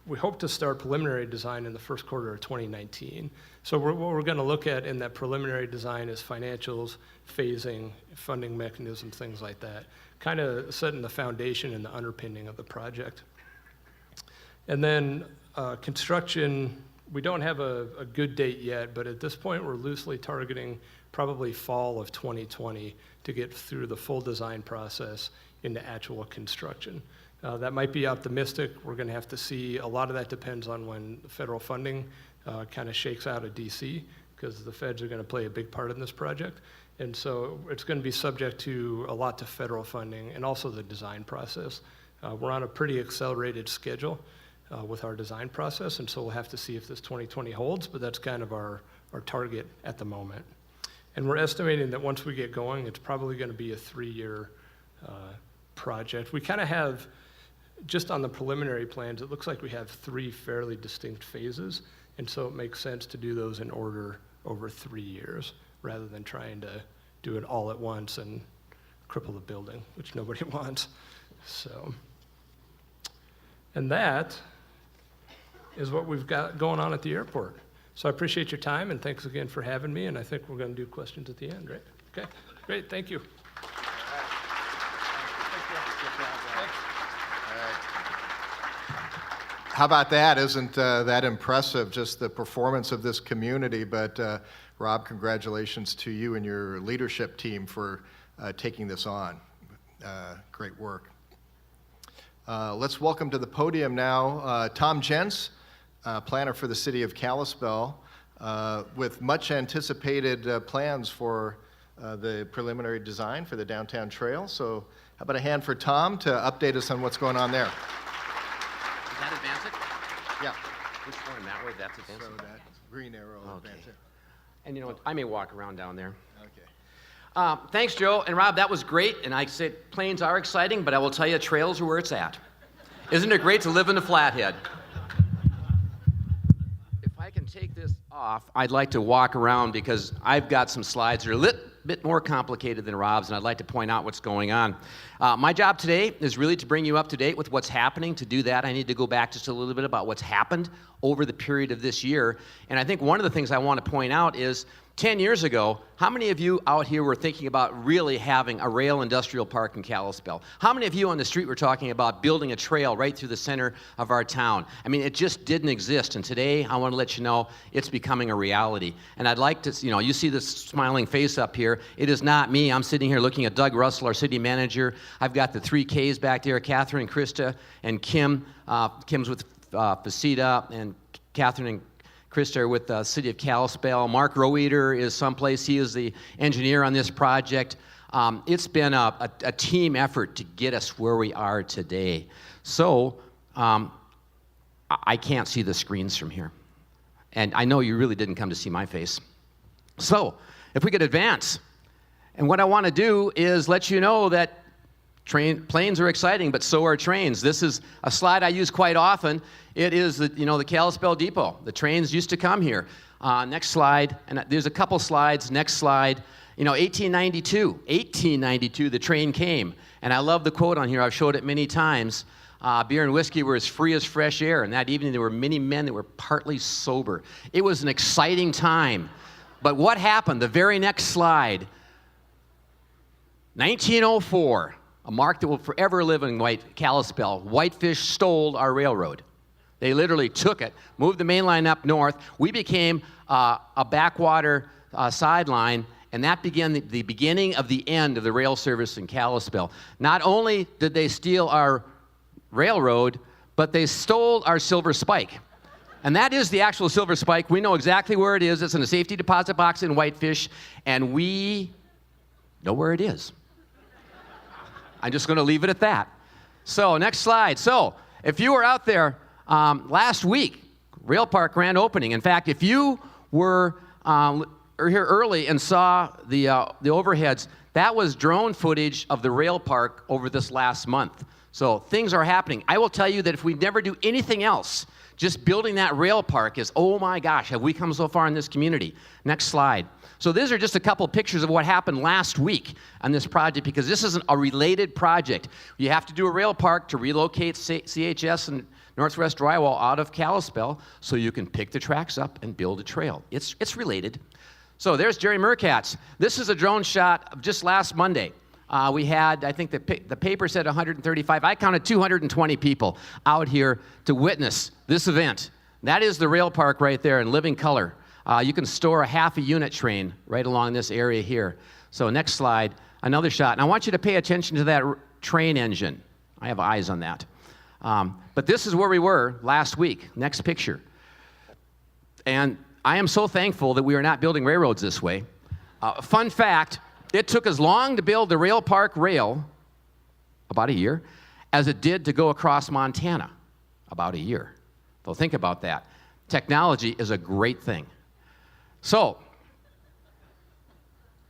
we hope to start preliminary design in the first quarter of 2019. So what we're gonna look at in that preliminary design is financials, phasing, funding mechanisms, things like that, kind of setting the foundation and the underpinning of the project. And then construction, we don't have a good date yet, but at this point we're loosely targeting probably fall of 2020 to get through the full design process into actual construction. That might be optimistic. We're going to have to see. A lot of that depends on when federal funding kind of shakes out of DC, because the feds are going to play a big part in this project. And so it's going to be subject to a lot to federal funding and also the design process. We're on a pretty accelerated schedule with our design process, and so we'll have to see if this 2020 holds, but that's kind of our target at the moment. And we're estimating that once we get going, it's probably going to be a 3-year project. We kind of have, just on the preliminary plans, it looks like we have 3 fairly distinct phases, and so it makes sense to do those in order over 3 years, rather than trying to do it all at once and cripple the building, which nobody wants. So, and that is what we've got going on at the airport. So I appreciate your time, and thanks again for having me, and I think we're going to do questions at the end, right? Okay, great, thank you. How about that? Isn't that impressive, just the performance of this community? But Rob, congratulations to you and your leadership team for taking this on. Great work. Let's welcome to the podium now Tom Jentz, planner for the city of Kalispell, with much anticipated plans for the preliminary design for the downtown trail. So how about a hand for Tom to update us on what's going on there? Is that advance it? Yeah. Which one? That way? That's advance So it? that green arrow Okay. advance it. And you know what? I may walk around down there. Okay. Thanks, Joe. And Rob, that was great. And I said planes are exciting, but I will tell you, trails are where it's at. Isn't it great to live in the Flathead? If I can take this off, I'd like to walk around because I've got some slides that are a little bit more complicated than Rob's, and I'd like to point out what's going on. My job today is really to bring you up to date with what's happening. To do that, I need to go back just a little bit about what's happened over the period of this year. And I think one of the things I want to point out is 10 years ago, how many of you out here were thinking about really having a rail industrial park in Kalispell? How many of you on the street were talking about building a trail right through the center of our town? I mean, it just didn't exist. And today, I want to let you know it's becoming a reality. And I'd like to, you see this smiling face up here. It is not me. I'm sitting here looking at Doug Russell, our city manager. I've got the 3 Ks back there, Catherine, Krista, and Kim. Kim's with Faceta, and Catherine and Krista are with the city of Kalispell. Mark Roweeder is someplace. He is the engineer on this project. It's been a team effort to get us where we are today. So I can't see the screens from here. And I know you really didn't come to see my face. So if we could advance. And what I want to do is let you know that planes are exciting, but so are trains. This is a slide I use quite often. It is the Kalispell Depot. The trains used to come here. Next slide, and there's a couple slides. Next slide. 1892, the train came. And I love the quote on here. I've showed it many times. Beer and whiskey were as free as fresh air. And that evening, there were many men that were partly sober. It was an exciting time. But what happened? The very next slide, 1904. A mark that will forever live in Kalispell. Whitefish stole our railroad. They literally took it, moved the main line up north. We became a backwater sideline, and that began the beginning of the end of the rail service in Kalispell. Not only did they steal our railroad, but they stole our silver spike. And that is the actual silver spike. We know exactly where it is. It's in a safety deposit box in Whitefish, and we know where it is. I'm just going to leave it at that. So next slide. So if you were out there last week, Rail Park grand opening. In fact, if you were here early and saw the overheads, that was drone footage of the Rail Park over this last month. So things are happening. I will tell you that if we never do anything else, just building that rail park is, oh my gosh, have we come so far in this community? Next slide. So these are just a couple pictures of what happened last week on this project, because this isn't a related project. You have to do a rail park to relocate CHS and Northwest Drywall out of Kalispell so you can pick the tracks up and build a trail. It's related. So there's Jerry Merkatz. This is a drone shot of just last Monday. We had, I think the paper said 135. I counted 220 people out here to witness this event. That is the rail park right there in living color. You can store a half a unit train right along this area here. So next slide, another shot. And I want you to pay attention to that train engine. I have eyes on that. But this is where we were last week. Next picture. And I am so thankful that we are not building railroads this way. Fun fact, it took as long to build the Rail Park Rail, about a year, as it did to go across Montana, about a year. So think about that. Technology is a great thing. So,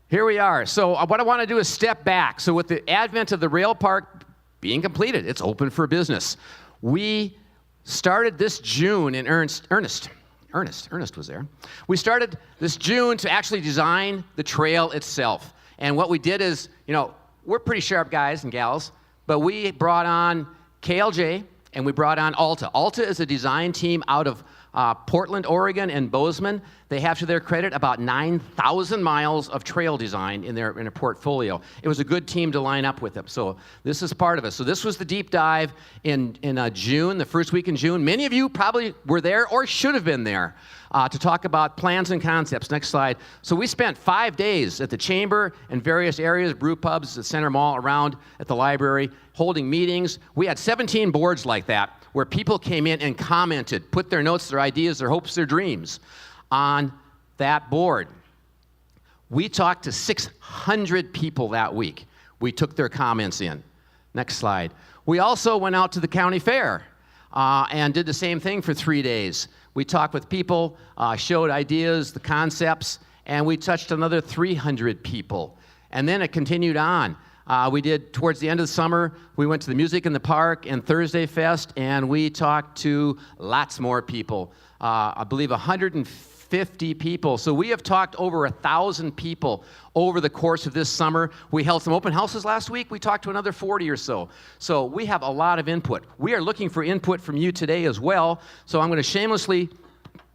here we are. So what I want to do is step back. So with the advent of the rail park being completed, it's open for business. We started this June in Ernest was there. We started this June to actually design the trail itself. And what we did is, we're pretty sharp guys and gals, but we brought on KLJ and we brought on Alta. Alta is a design team out of Portland, Oregon, and Bozeman, they have to their credit about 9,000 miles of trail design in their portfolio. It was a good team to line up with them. So this is part of it. So this was the deep dive in June, the first week in June. Many of you probably were there or should have been there to talk about plans and concepts. Next slide. So we spent 5 days at the chamber and various areas, brew pubs, the center mall, around at the library, holding meetings. We had 17 boards like that where people came in and commented, put their notes, their ideas, their hopes, their dreams on that board. We talked to 600 people that week. We took their comments in. Next slide. We also went out to the county fair and did the same thing for 3 days. We talked with people, showed ideas, the concepts, and we touched another 300 people. And then it continued on. We did, towards the end of the summer, we went to the Music in the Park and Thursday Fest, and we talked to lots more people. I believe 150 people. So we have talked over 1,000 people over the course of this summer. We held some open houses last week. We talked to another 40 or so. So we have a lot of input. We are looking for input from you today as well. So I'm going to shamelessly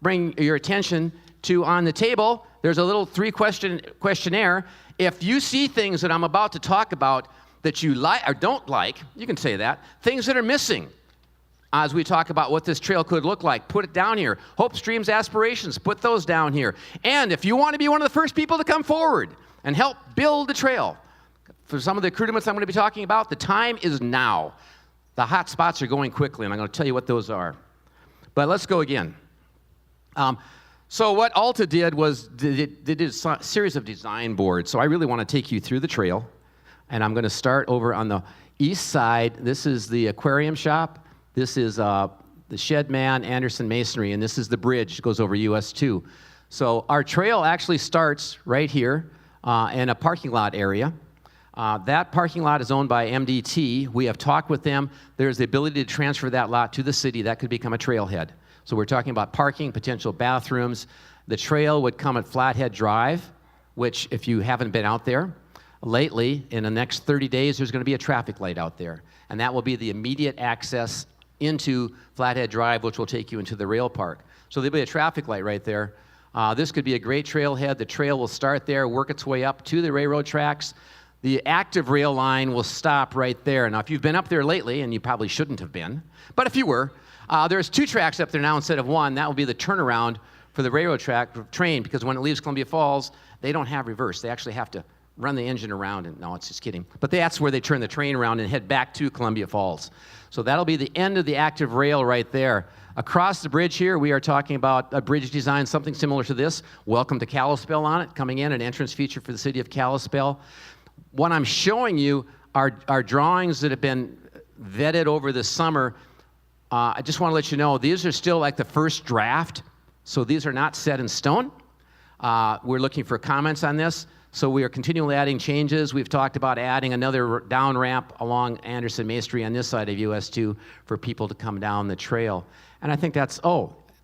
bring your attention to, on the table, there's a little 3-question questionnaire. If you see things that I'm about to talk about that you like or don't like, you can say that. Things that are missing as we talk about what this trail could look like, put it down here. Hopes, dreams, aspirations, put those down here. And if you want to be one of the first people to come forward and help build the trail, for some of the recruitments I'm going to be talking about, the time is now. The hot spots are going quickly, and I'm going to tell you what those are. But let's go again. So what Alta did was they did a series of design boards. So I really want to take you through the trail. And I'm going to start over on the east side. This is the aquarium shop. This is the Shed Man, Anderson Masonry, and this is the bridge. It goes over US 2. So our trail actually starts right here in a parking lot area. That parking lot is owned by MDT. We have talked with them. There's the ability to transfer that lot to the city. That could become a trailhead. So we're talking about parking, potential bathrooms. The trail would come at Flathead Drive, which, if you haven't been out there lately, in the next 30 days, there's going to be a traffic light out there. And that will be the immediate access into Flathead Drive, which will take you into the rail park. So there'll be a traffic light right there. This could be a great trailhead. The trail will start there, work its way up to the railroad tracks. The active rail line will stop right there. Now, if you've been up there lately, and you probably shouldn't have been, but if you were, there's 2 tracks up there now instead of 1. That will be the turnaround for the railroad train, because when it leaves Columbia Falls, they don't have reverse. They actually have to run the engine around, and no, it's just kidding. But that's where they turn the train around and head back to Columbia Falls. So that'll be the end of the active rail right there. Across the bridge here, we are talking about a bridge design, something similar to this. Welcome to Kalispell on it, coming in, an entrance feature for the city of Kalispell. What I'm showing you are drawings that have been vetted over the summer. I just want to let you know, these are still like the first draft, so these are not set in stone. We're looking for comments on this, so we are continually adding changes. We've talked about adding another down ramp along Anderson Masonry on this side of US 2 for people to come down the trail. And I think that's,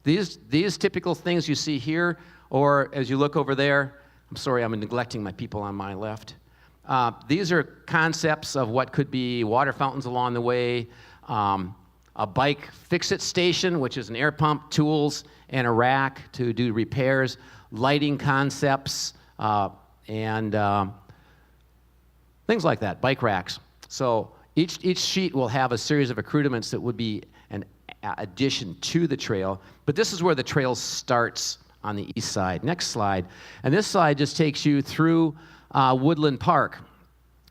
these typical things you see here, or as you look over there, I'm sorry, I'm neglecting my people on my left. These are concepts of what could be water fountains along the way, a bike fix-it station, which is an air pump, tools, and a rack to do repairs, lighting concepts, and things like that, bike racks. So each sheet will have a series of accoutrements that would be an addition to the trail, but this is where the trail starts on the east side. Next slide. And this slide just takes you through Woodland Park.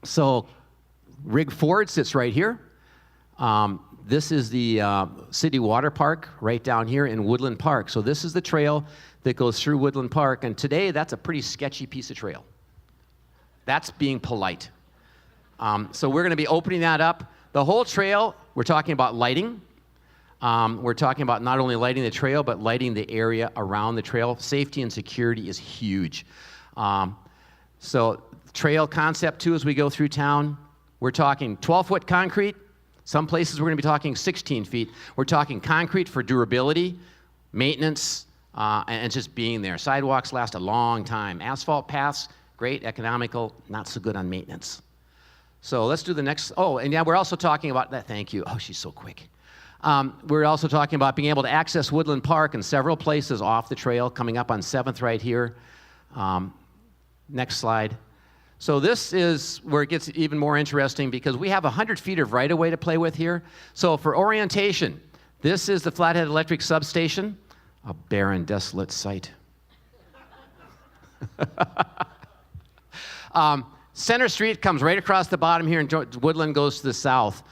So Rig Ford sits right here. This is the City Water Park right down here in Woodland Park. So this is the trail that goes through Woodland Park, and today that's a pretty sketchy piece of trail. That's being polite. So we're going to be opening that up. The whole trail, we're talking about lighting. We're talking about not only lighting the trail, but lighting the area around the trail. Safety and security is huge. So trail concept too, as we go through town, we're talking 12-foot concrete. Some places we're going to be talking 16 feet. We're talking concrete for durability, maintenance, and just being there. Sidewalks last a long time. Asphalt paths, great, economical, not so good on maintenance. So let's do the next. Oh, and yeah, we're also talking about that. Thank you. Oh, she's so quick. We're also talking about being able to access Woodland Park in several places off the trail, coming up on 7th right here. Next slide. So this is where it gets even more interesting because we have 100 feet of right-of-way to play with here. So for orientation, this is the Flathead Electric Substation, a barren, desolate site. Center Street comes right across the bottom here, and Woodland goes to the south.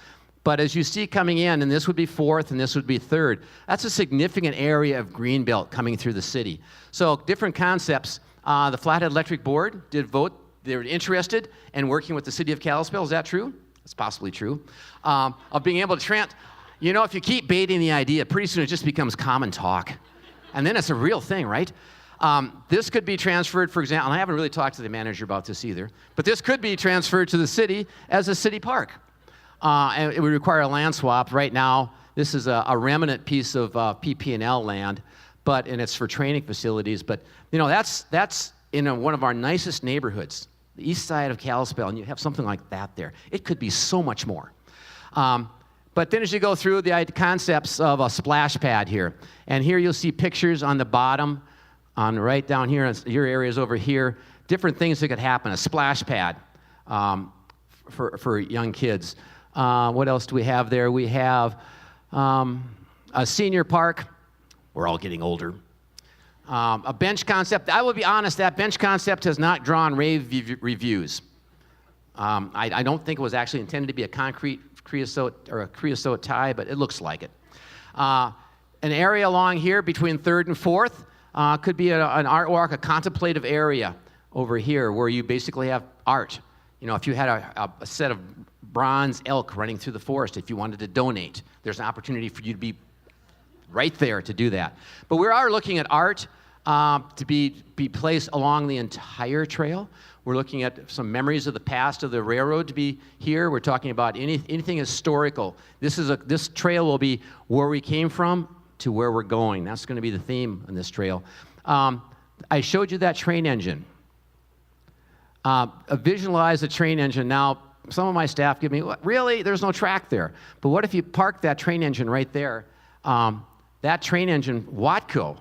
But as you see coming in, and this would be 4th and this would be 3rd, that's a significant area of greenbelt coming through the city. So different concepts. The Flathead Electric Board did vote. They were interested in working with the city of Kalispell. Is that true? It's possibly true. Of being able to you know, if you keep baiting the idea, pretty soon it just becomes common talk. And then it's a real thing, right? This could be transferred, for example, and I haven't really talked to the manager about this either, but this could be transferred to the city as a city park. And it would require a land swap. Right now, this is a remnant piece of PP&L land, and it's for training facilities. But you know, that's in one of our nicest neighborhoods, the east side of Kalispell, and you have something like that there. It could be so much more. But then as you go through the concepts of a splash pad here, and here you'll see pictures on the bottom, on right down here, your areas over here, different things that could happen. A splash pad for young kids. What else do we have there? We have a senior park. We're all getting older. A bench concept. I will be honest, that bench concept has not drawn rave reviews. I don't think it was actually intended to be a concrete creosote or a creosote tie, but it looks like it. An area along here between 3rd and 4th could be an art walk, a contemplative area over here where you basically have art. You know, if you had a set of bronze elk running through the forest, if you wanted to donate, there's an opportunity for you to be right there to do that. But we are looking at art to be placed along the entire trail. We're looking at some memories of the past of the railroad to be here. We're talking about anything historical. This trail will be where we came from to where we're going. That's going to be the theme on this trail. I showed you that train engine. Visualize the train engine. Now, some of my staff give me, really? There's no track there. But what if you park that train engine right there? That train engine, Watco,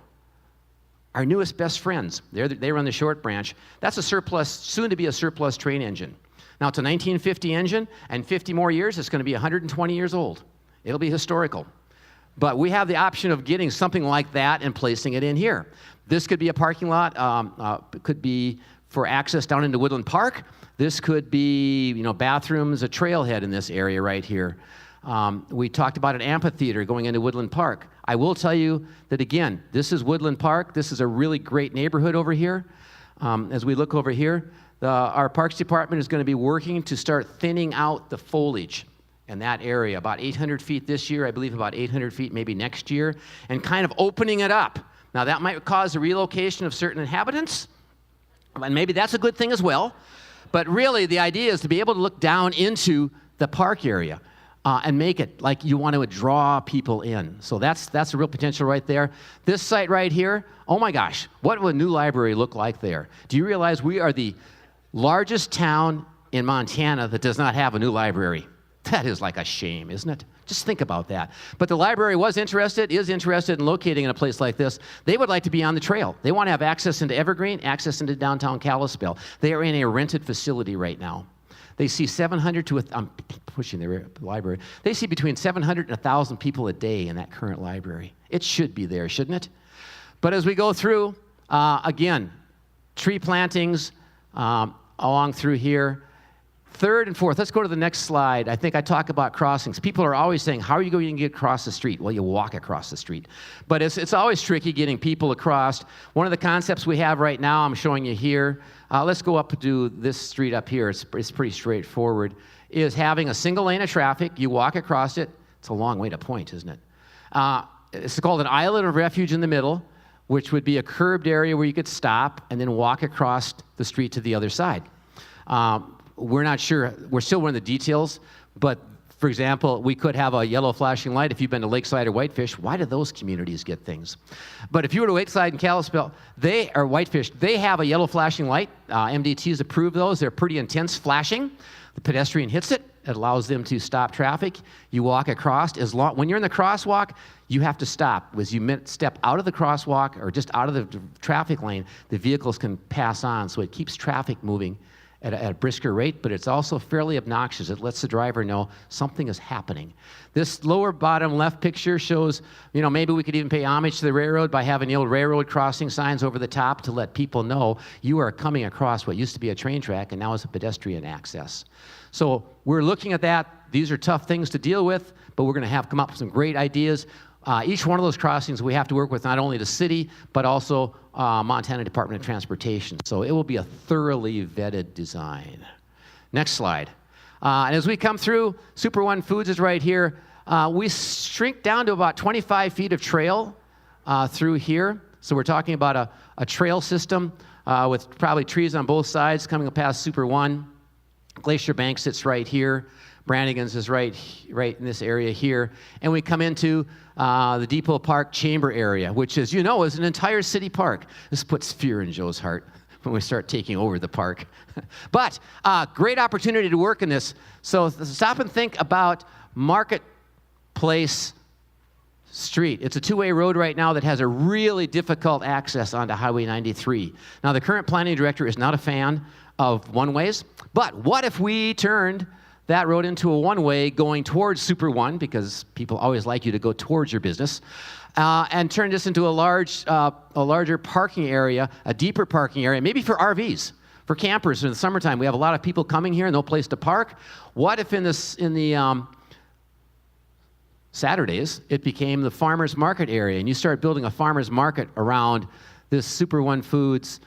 our newest best friends, they run the short branch. That's a surplus, soon to be a surplus train engine. Now, it's a 1950 engine, and 50 more years, it's going to be 120 years old. It'll be historical. But we have the option of getting something like that and placing it in here. This could be a parking lot. It could be for access down into Woodland Park. This could be, you know, bathrooms, a trailhead in this area right here. We talked about an amphitheater going into Woodland Park. I will tell you that, again, this is Woodland Park. This is a really great neighborhood over here. As we look over here, our Parks Department is going to be working to start thinning out the foliage in that area, about 800 feet this year, I believe about 800 feet maybe next year, and kind of opening it up. Now, that might cause a relocation of certain inhabitants, and maybe that's a good thing as well. But really, the idea is to be able to look down into the park area and make it like you want to draw people in. So that's a real potential right there. This site right here, oh my gosh, what would a new library look like there? Do you realize we are the largest town in Montana that does not have a new library? That is like a shame, isn't it? Just think about that. But the library is interested in locating in a place like this. They would like to be on the trail. They want to have access into Evergreen, access into downtown Kalispell. They are in a rented facility right now. They see 700 to, I'm pushing the library. They see between 700 and 1,000 people a day in that current library. It should be there, shouldn't it? But as we go through, again, tree plantings along through here. 3rd and 4th, let's go to the next slide. I think I talk about crossings. People are always saying, how are you going to get across the street? Well, you walk across the street. But it's always tricky getting people across. One of the concepts we have right now, I'm showing you here, let's go up to this street up here. It's pretty straightforward, is having a single lane of traffic. You walk across it. It's a long way to point, isn't it? It's called an island of refuge in the middle, which would be a curbed area where you could stop and then walk across the street to the other side. We're not sure. We're still running the details, but for example, we could have a yellow flashing light. If you've been to Lakeside or Whitefish, why do those communities get things? But if you were to Lakeside and Kalispell, Whitefish, they have a yellow flashing light. MDT's approved those. They're pretty intense flashing. The pedestrian hits it, It allows them to stop traffic. You walk across. When you're in the crosswalk, you have to stop. As you step out of the crosswalk or just out of the traffic lane, the vehicles can pass on. So it keeps traffic moving at a brisker rate, but it's also fairly obnoxious. It lets the driver know something is happening. This lower bottom left picture shows, maybe we could even pay homage to the railroad by having the old railroad crossing signs over the top to let people know you are coming across what used to be a train track and now is a pedestrian access. So we're looking at that. These are tough things to deal with, but we're going to come up with some great ideas. Each one of those crossings we have to work with not only the city, but also Montana Department of Transportation. So it will be a thoroughly vetted design. Next slide. And as we come through, Super One Foods is right here. We shrink down to about 25 feet of trail through here. So we're talking about a trail system with probably trees on both sides coming past Super One. Glacier Bank sits right here. Brannigan's is right in this area here. And we come into the Depot Park Chamber area, which, as you know, is an entire city park. This puts fear in Joe's heart when we start taking over the park. But great opportunity to work in this. So stop and think about Marketplace Street. It's a two-way road right now that has a really difficult access onto Highway 93. Now, the current planning director is not a fan of one-ways, but what if we turned that road into a one-way going towards Super One, because people always like you to go towards your business, and turn this into a larger parking area, a deeper parking area, maybe for RVs, for campers in the summertime. We have a lot of people coming here, no place to park. What if in the Saturdays it became the farmers market area, and you start building a farmers market around this Super One Foods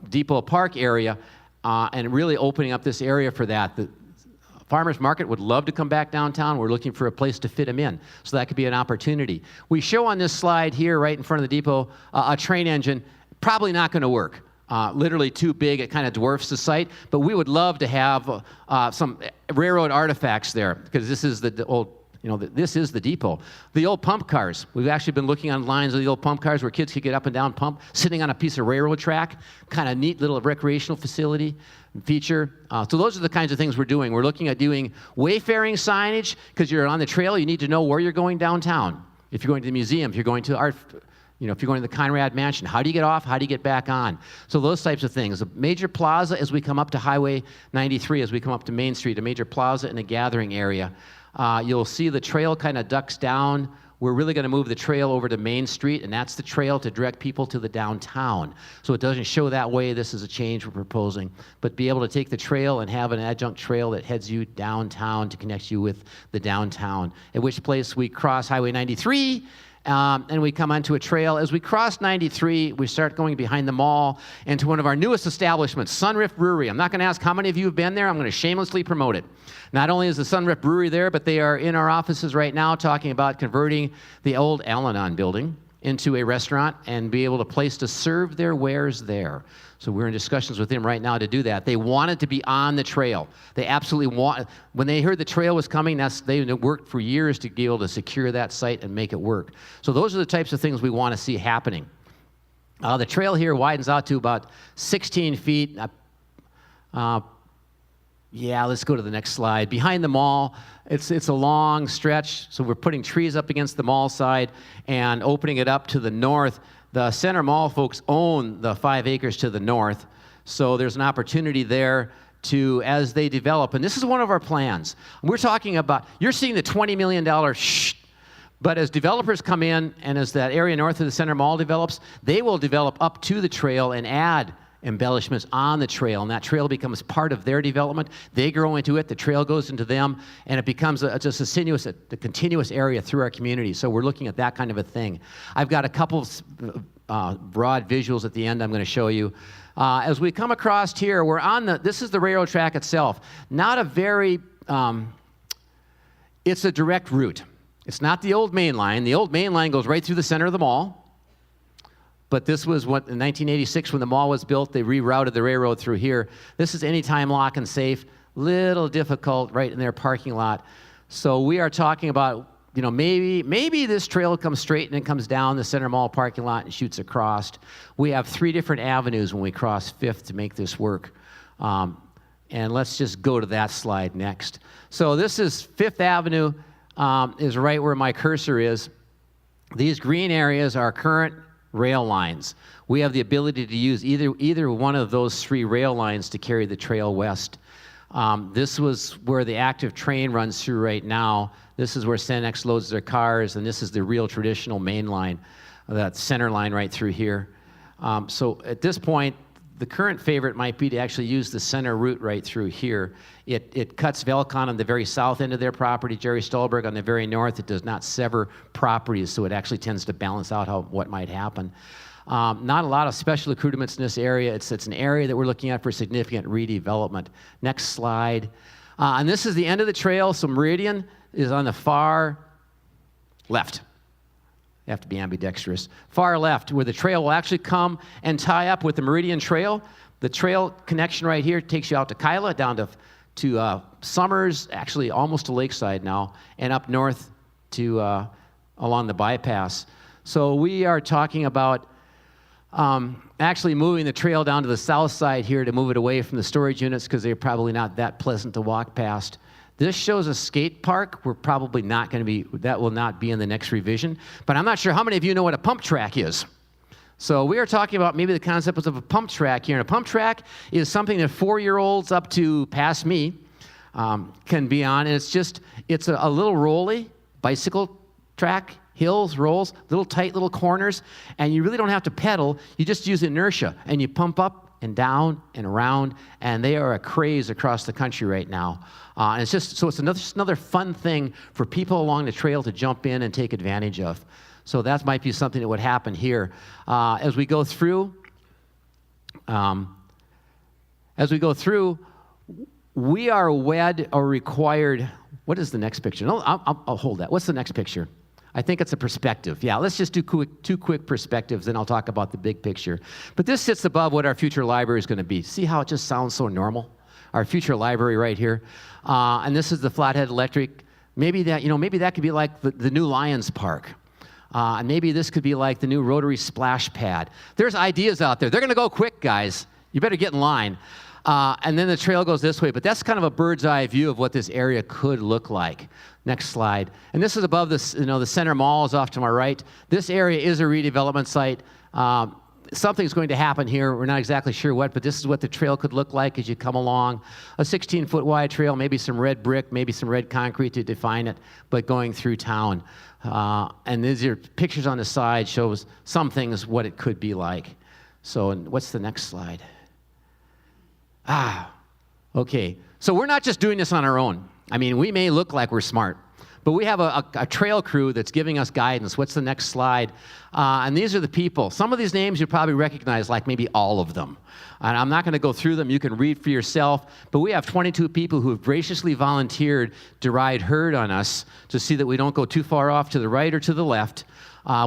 Depot Park area? And really opening up this area for that. The farmers market would love to come back downtown. We're looking for a place to fit them in. So that could be an opportunity. We show on this slide here, right in front of the depot, a train engine. Probably not going to work. Literally too big. It kind of dwarfs the site. But we would love to have some railroad artifacts there, because this is the old, this is the depot. The old pump cars. We've actually been looking on lines of the old pump cars where kids could get up and down pump, sitting on a piece of railroad track. Kind of neat little recreational facility feature. So those are the kinds of things we're doing. We're looking at doing wayfaring signage, because you're on the trail, you need to know where you're going downtown. If you're going to the museum, if you're going to art, if you're going to the Conrad Mansion, how do you get off? How do you get back on? So those types of things. A major plaza as we come up to Highway 93, as we come up to Main Street, a major plaza and a gathering area. You'll see the trail kind of ducks down. We're really going to move the trail over to Main Street, and that's the trail to direct people to the downtown. So it doesn't show that way. This is a change we're proposing. But be able to take the trail and have an adjunct trail that heads you downtown to connect you with the downtown, at which place we cross Highway 93, and we come onto a trail. As we cross 93, we start going behind the mall into one of our newest establishments, Sunriff Brewery. I'm not going to ask how many of you have been there. I'm going to shamelessly promote it. Not only is the Sunriff Brewery there, but they are in our offices right now talking about converting the old Al-Anon building into a restaurant and be able to place to serve their wares there. So we're in discussions with them right now to do that. They wanted to be on the trail. They absolutely want, when they heard the trail was coming, they worked for years to be able to secure that site and make it work. So those are the types of things we want to see happening. The trail here widens out to about 16 feet. Yeah, let's go to the next slide. Behind the mall, it's a long stretch, so we're putting trees up against the mall side and opening it up to the north. The Center Mall folks own the 5 acres to the north, so there's an opportunity there to, as they develop, and this is one of our plans. We're talking about, you're seeing the $20 million but as developers come in and as that area north of the Center Mall develops, they will develop up to the trail and add embellishments on the trail, and that trail becomes part of their development. They grow into it, the trail goes into them, and it becomes just a continuous area through our community. So we're looking at that kind of a thing. I've got a couple broad visuals at the end I'm going to show you. As we come across here, we're on this is the railroad track itself. Not a very, it's a direct route. It's not the old main line. The old main line goes right through the center of the mall. But this was what, in 1986, when the mall was built, they rerouted the railroad through here. This is anytime lock and safe, little difficult right in their parking lot. So we are talking about, maybe this trail comes straight and it comes down the Center Mall parking lot and shoots across. We have 3 different avenues when we cross 5th to make this work. And let's just go to that slide next. So this is Fifth Avenue, is right where my cursor is. These green areas are current rail lines. We have the ability to use either one of those 3 rail lines to carry the trail west. This was where the active train runs through right now. This is where Cenex loads their cars, and this is the real traditional main line, that center line right through here. So at this point, the current favorite might be to actually use the center route right through here. It cuts Velcon on the very south end of their property, Jerry Stolberg on the very north. It does not sever properties, so it actually tends to balance out what might happen. Not a lot of special accoutrements in this area. It's an area that we're looking at for significant redevelopment. Next slide. And this is the end of the trail, so Meridian is on the far left. You have to be ambidextrous. Far left, where the trail will actually come and tie up with the Meridian Trail. The trail connection right here takes you out to Kyla, down to Summers, actually almost to Lakeside now, and up north to along the bypass. So we are talking about actually moving the trail down to the south side here to move it away from the storage units because they're probably not that pleasant to walk past. This shows a skate park. We're probably not going to be, that will not be in the next revision. But I'm not sure how many of you know what a pump track is. So we are talking about maybe the concept of a pump track here. And a pump track is something that 4-year-olds up to past me can be on. And it's a little rolly bicycle track, hills, rolls, little tight little corners. And you really don't have to pedal. You just use inertia. And you pump up and down and around, and they are a craze across the country right now. And it's another fun thing for people along the trail to jump in and take advantage of. So that might be something that would happen here. As we go through, we are wed or required. What is the next picture? No, I'll hold that. What's the next picture? I think it's a perspective. Yeah, let's just do two quick perspectives, then I'll talk about the big picture. But this sits above what our future library is going to be. See how it just sounds so normal? Our future library right here. And this is the Flathead Electric. Maybe that could be like the new Lions Park. And maybe this could be like the new Rotary Splash Pad. There's ideas out there. They're going to go quick, guys. You better get in line. And then the trail goes this way, but that's kind of a bird's eye view of what this area could look like. Next slide. And this is above this, the center mall is off to my right. This area is a redevelopment site. Something's going to happen here. We're not exactly sure what, but this is what the trail could look like as you come along. A 16-foot wide trail, maybe some red brick, maybe some red concrete to define it, but going through town. And these are pictures on the side, shows some things what it could be like. So what's the next slide? Okay. So we're not just doing this on our own. I mean, we may look like we're smart, but we have a trail crew that's giving us guidance. What's the next slide? And these are the people. Some of these names you probably recognize, like maybe all of them. And I'm not going to go through them. You can read for yourself. But we have 22 people who have graciously volunteered to ride herd on us to see that we don't go too far off to the right or to the left.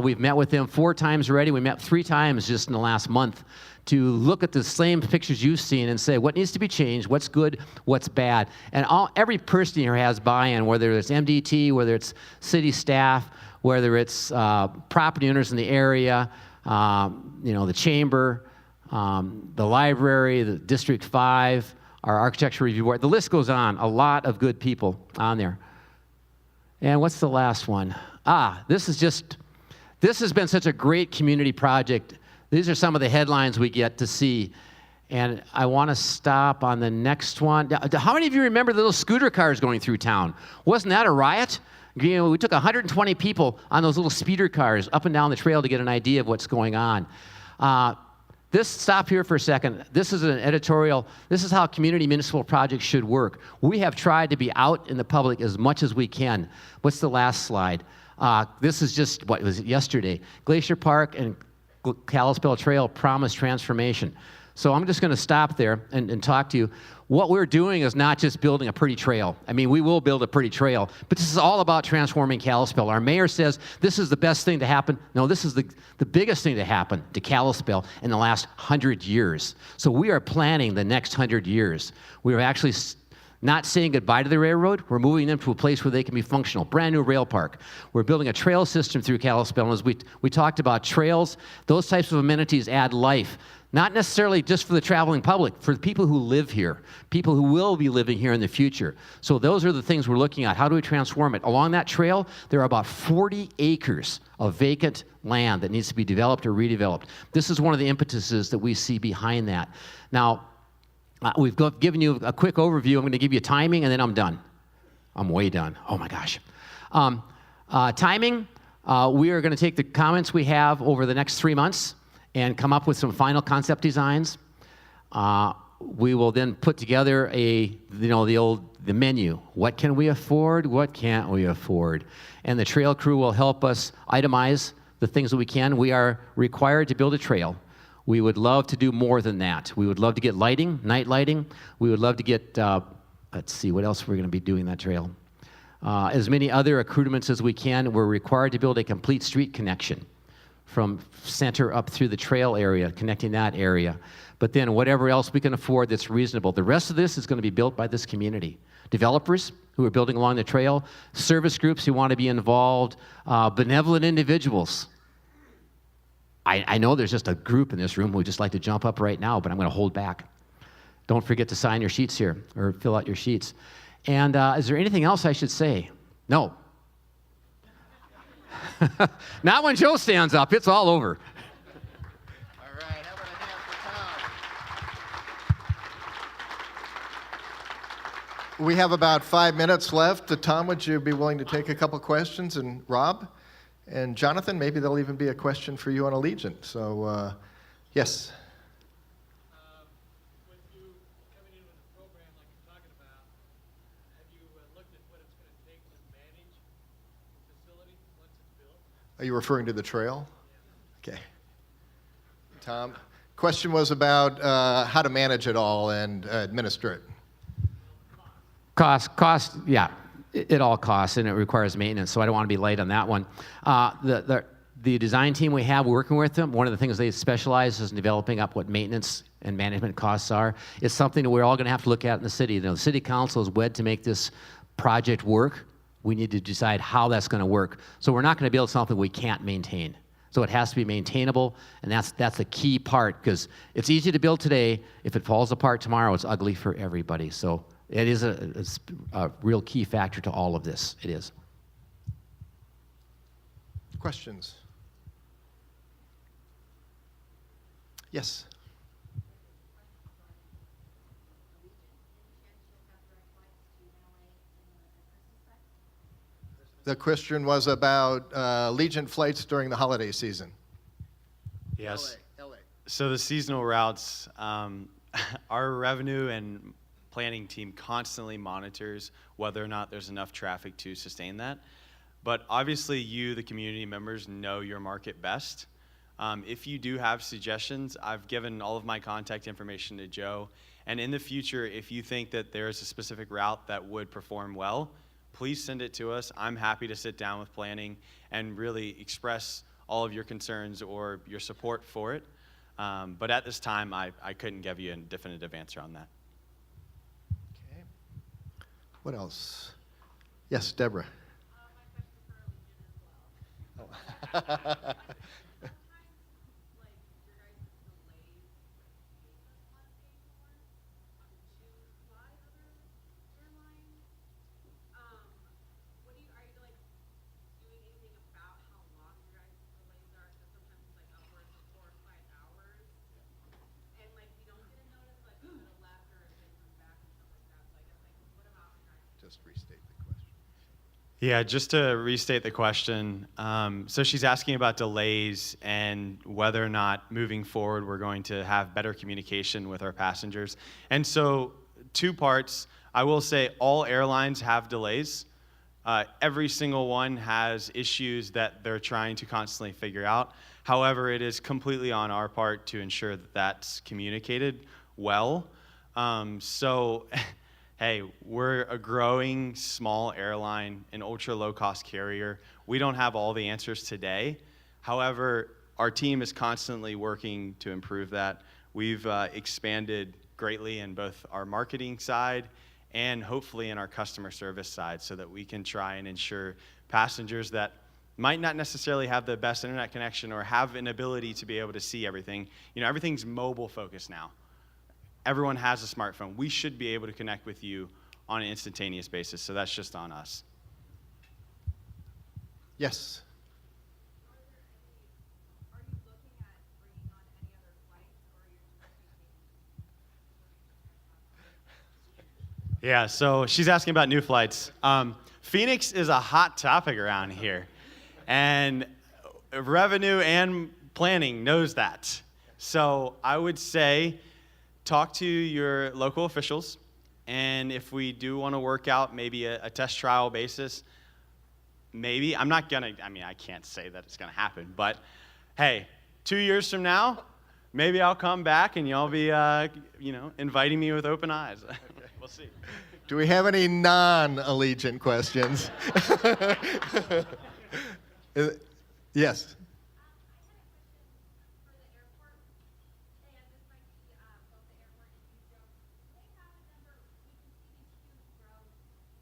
We've met with them 4 times already. We met 3 times just in the last month to look at the same pictures you've seen and say what needs to be changed, what's good, what's bad. And every person here has buy-in, whether it's MDT, whether it's city staff, whether it's property owners in the area, the chamber, the library, the District 5, our architecture review board. The list goes on. A lot of good people on there. And what's the last one? This has been such a great community project. These are some of the headlines we get to see. And I want to stop on the next one. How many of you remember the little scooter cars going through town? Wasn't that a riot? We took 120 people on those little speeder cars up and down the trail to get an idea of what's going on. Stop here for a second. This is an editorial. This is how community municipal projects should work. We have tried to be out in the public as much as we can. What's the last slide? This is just, what was it, yesterday? Glacier Park and Kalispell Trail promise transformation. So I'm just going to stop there and talk to you. What we're doing is not just building a pretty trail. I mean, we will build a pretty trail, but this is all about transforming Kalispell. Our mayor says this is the best thing to happen. No, this is the biggest thing to happen to Kalispell in the last 100 years. So we are planning the next 100 years. We are actually not saying goodbye to the railroad. We're moving them to a place where they can be functional. Brand new rail park. We're building a trail system through Kalispell. And as we talked about trails, those types of amenities add life. Not necessarily just for the traveling public, for the people who live here, people who will be living here in the future. So those are the things we're looking at. How do we transform it? Along that trail, there are about 40 acres of vacant land that needs to be developed or redeveloped. This is one of the impetuses that we see behind that. Now, we've given you a quick overview. I'm going to give you timing, and then I'm done. I'm way done. Oh, my gosh. Timing, we are going to take the comments we have over the next 3 months and come up with some final concept designs. We will then put together the menu. What can we afford? What can't we afford? And the trail crew will help us itemize the things that we can. We are required to build a trail. We would love to do more than that. We would love to get lighting, night lighting. We would love to get, let's see, what else we're going to be doing that trail. As many other accoutrements as we can. We're required to build a complete street connection from center up through the trail area, connecting that area. But then whatever else we can afford that's reasonable. The rest of this is going to be built by this community. Developers who are building along the trail, service groups who want to be involved, benevolent individuals. I know there's just a group in this room who would just like to jump up right now, but I'm going to hold back. Don't forget to sign your sheets here, or fill out your sheets. And is there anything else I should say? No. Not when Joe stands up. It's all over. All right, how about a hand for Tom? We have about 5 minutes left. Tom, would you be willing to take a couple questions? And Rob and Jonathan, maybe there'll even be a question for you on Allegiant. So, yes. With you coming in with a program like you're talking about, have you looked at what it's going to take to manage the facility once it's built? Are you referring to the trail? Okay. Tom, question was about how to manage it all and administer it. Cost, yeah. It all costs, and it requires maintenance, so I don't want to be late on that one. The design team we have working with them, one of the things they specialize is in developing up what maintenance and management costs are. It's something that we're all going to have to look at in the city. The city council is wed to make this project work. We need to decide how that's going to work. So we're not going to build something we can't maintain. So it has to be maintainable, and that's a key part, because it's easy to build today. If it falls apart tomorrow, it's ugly for everybody. So it is a real key factor to all of this. It is. Questions? Yes. The question was about Allegiant flights during the holiday season. Yes. LA. So the seasonal routes, our revenue and planning team constantly monitors whether or not there's enough traffic to sustain that. But obviously you, the community members, know your market best. If you do have suggestions, I've given all of my contact information to Joe. And in the future, if you think that there's a specific route that would perform well, please send it to us. I'm happy to sit down with planning and really express all of your concerns or your support for it. But at this time, I couldn't give you a definitive answer on that. Okay. What else? Yes, Deborah. My question for Allegiant as well. Oh. Just restate the question. Yeah, just to restate the question. So she's asking about delays and whether or not moving forward we're going to have better communication with our passengers. And so 2 parts. I will say all airlines have delays. Every single one has issues that they're trying to constantly figure out. However, it is completely on our part to ensure that that's communicated well. Hey, we're a growing small airline, an ultra low-cost carrier. We don't have all the answers today. However, our team is constantly working to improve that. We've expanded greatly in both our marketing side and hopefully in our customer service side so that we can try and ensure passengers that might not necessarily have the best internet connection or have an ability to be able to see everything. Everything's mobile focused now. Everyone has a smartphone. We should be able to connect with you on an instantaneous basis, so that's just on us. Yes. Are you looking at bringing on any other flights, or are you just Yeah, so she's asking about new flights. Phoenix is a hot topic around here, and revenue and planning knows that. So I would say talk to your local officials, and if we do want to work out maybe a test trial basis, maybe, I can't say that it's going to happen, but hey, 2 years from now, maybe I'll come back and y'all be, inviting me with open eyes. We'll see. Do we have any non-Allegiant questions? Yes. for the airport? And this might be both the airport and you, Joe. Do they have a number? We can see these huge growth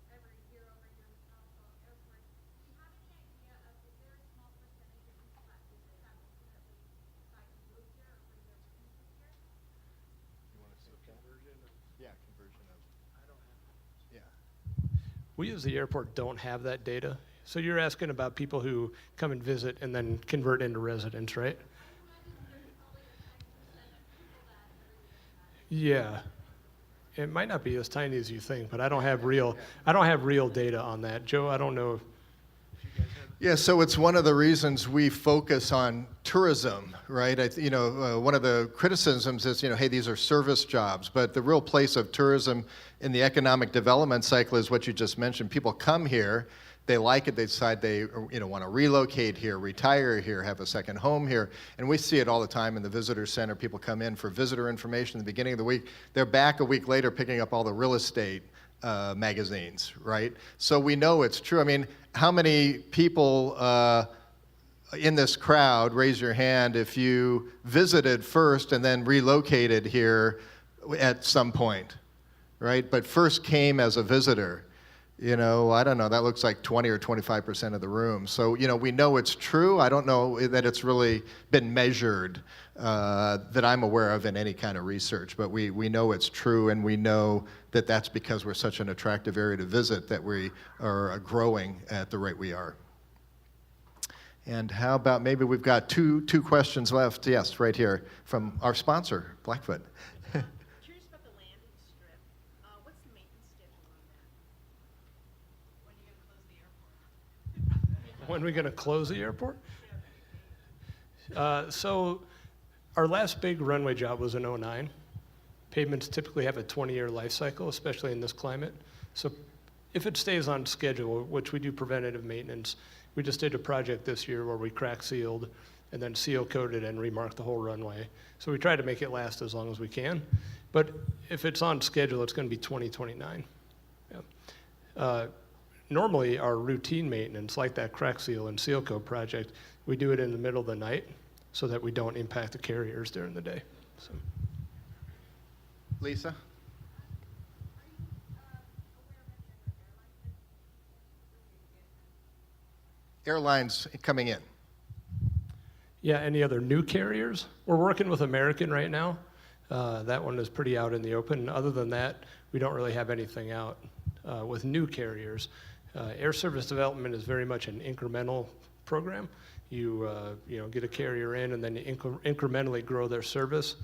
every year over year with Kalispell Airport. Do you have any idea of, is there a small percentage of these classes that have ultimately decided to move here or bring their businesses here? Yeah, conversion of. Yeah. We as the airport don't have that data. So you're asking about people who come and visit and then convert into residents, right? Yeah. It might not be as tiny as you think, but I don't have real data on that. Joe, I don't know. Yeah, so it's one of the reasons we focus on tourism, right? One of the criticisms is, hey, these are service jobs, but the real place of tourism in the economic development cycle is what you just mentioned. People come here, they like it, they decide they want to relocate here, retire here, have a second home here, and we see it all the time in the visitor center. People come in for visitor information at the beginning of the week. They're back a week later picking up all the real estate magazines, right? So we know it's true. I mean, how many people in this crowd, raise your hand if you visited first and then relocated here at some point, right? But first came as a visitor. I don't know, that looks like 20 or 25% of the room. So, we know it's true. I don't know that it's really been measured that I'm aware of in any kind of research, but we know it's true, and we know that that's because we're such an attractive area to visit that we are growing at the rate we are. And how about maybe we've got two questions left. Yes, right here from our sponsor, Blackfoot. Curious about the landing strip. What's the maintenance schedule on that? When are you going to close the airport? When are we going to close the airport? So our last big runway job was in '09. Pavements typically have a 20-year life cycle, especially in this climate. So if it stays on schedule, which we do preventative maintenance, we just did a project this year where we crack sealed and then seal coated and remarked the whole runway. So we try to make it last as long as we can. But if it's on schedule, it's going to be 2029. Yeah. Normally, our routine maintenance, like that crack seal and seal coat project, we do it in the middle of the night so that we don't impact the carriers during the day. So. Lisa? Airlines coming in. Yeah, any other new carriers? We're working with American right now. That one is pretty out in the open. Other than that, we don't really have anything out with new carriers. Air service development is very much an incremental program. You get a carrier in and then you incrementally grow their service.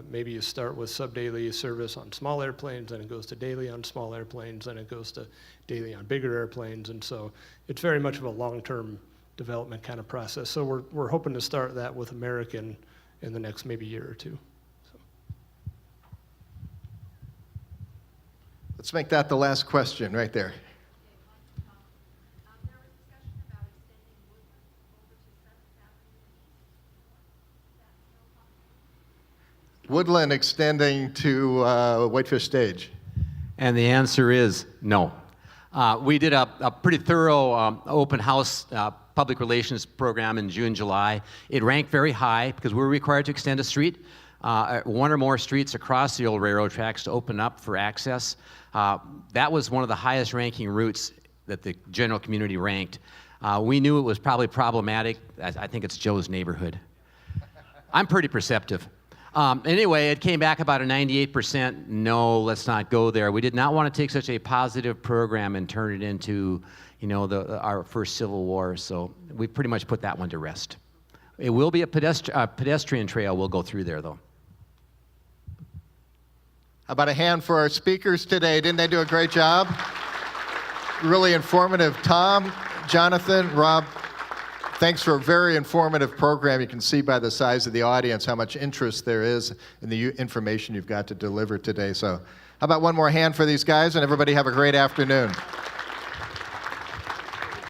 Maybe you start with sub-daily service on small airplanes, then it goes to daily on small airplanes, then it goes to daily on bigger airplanes, and so it's very much of a long-term development kind of process. So we're hoping to start that with American in the next maybe year or two. So. Let's make that the last question right there. There was discussion about extending Woodland over to 7th Avenue East. Is that still possible? Woodland extending to Whitefish Stage. And the answer is no. We did a pretty thorough open house public relations program in June, July. It ranked very high because we were required to extend a street. one or more streets across the old railroad tracks to open up for access. That was one of the highest ranking routes that the general community ranked. We knew it was probably problematic. I think it's Joe's neighborhood. I'm pretty perceptive. Anyway, it came back about a 98%, no, let's not go there. We did not want to take such a positive program and turn it into, our first Civil War, so we pretty much put that one to rest. It will be a pedestrian trail we'll go through there, though. How about a hand for our speakers today? Didn't they do a great job? Really informative. Tom, Jonathan, Rob, thanks for a very informative program. You can see by the size of the audience how much interest there is in the information you've got to deliver today. So how about one more hand for these guys, and everybody have a great afternoon.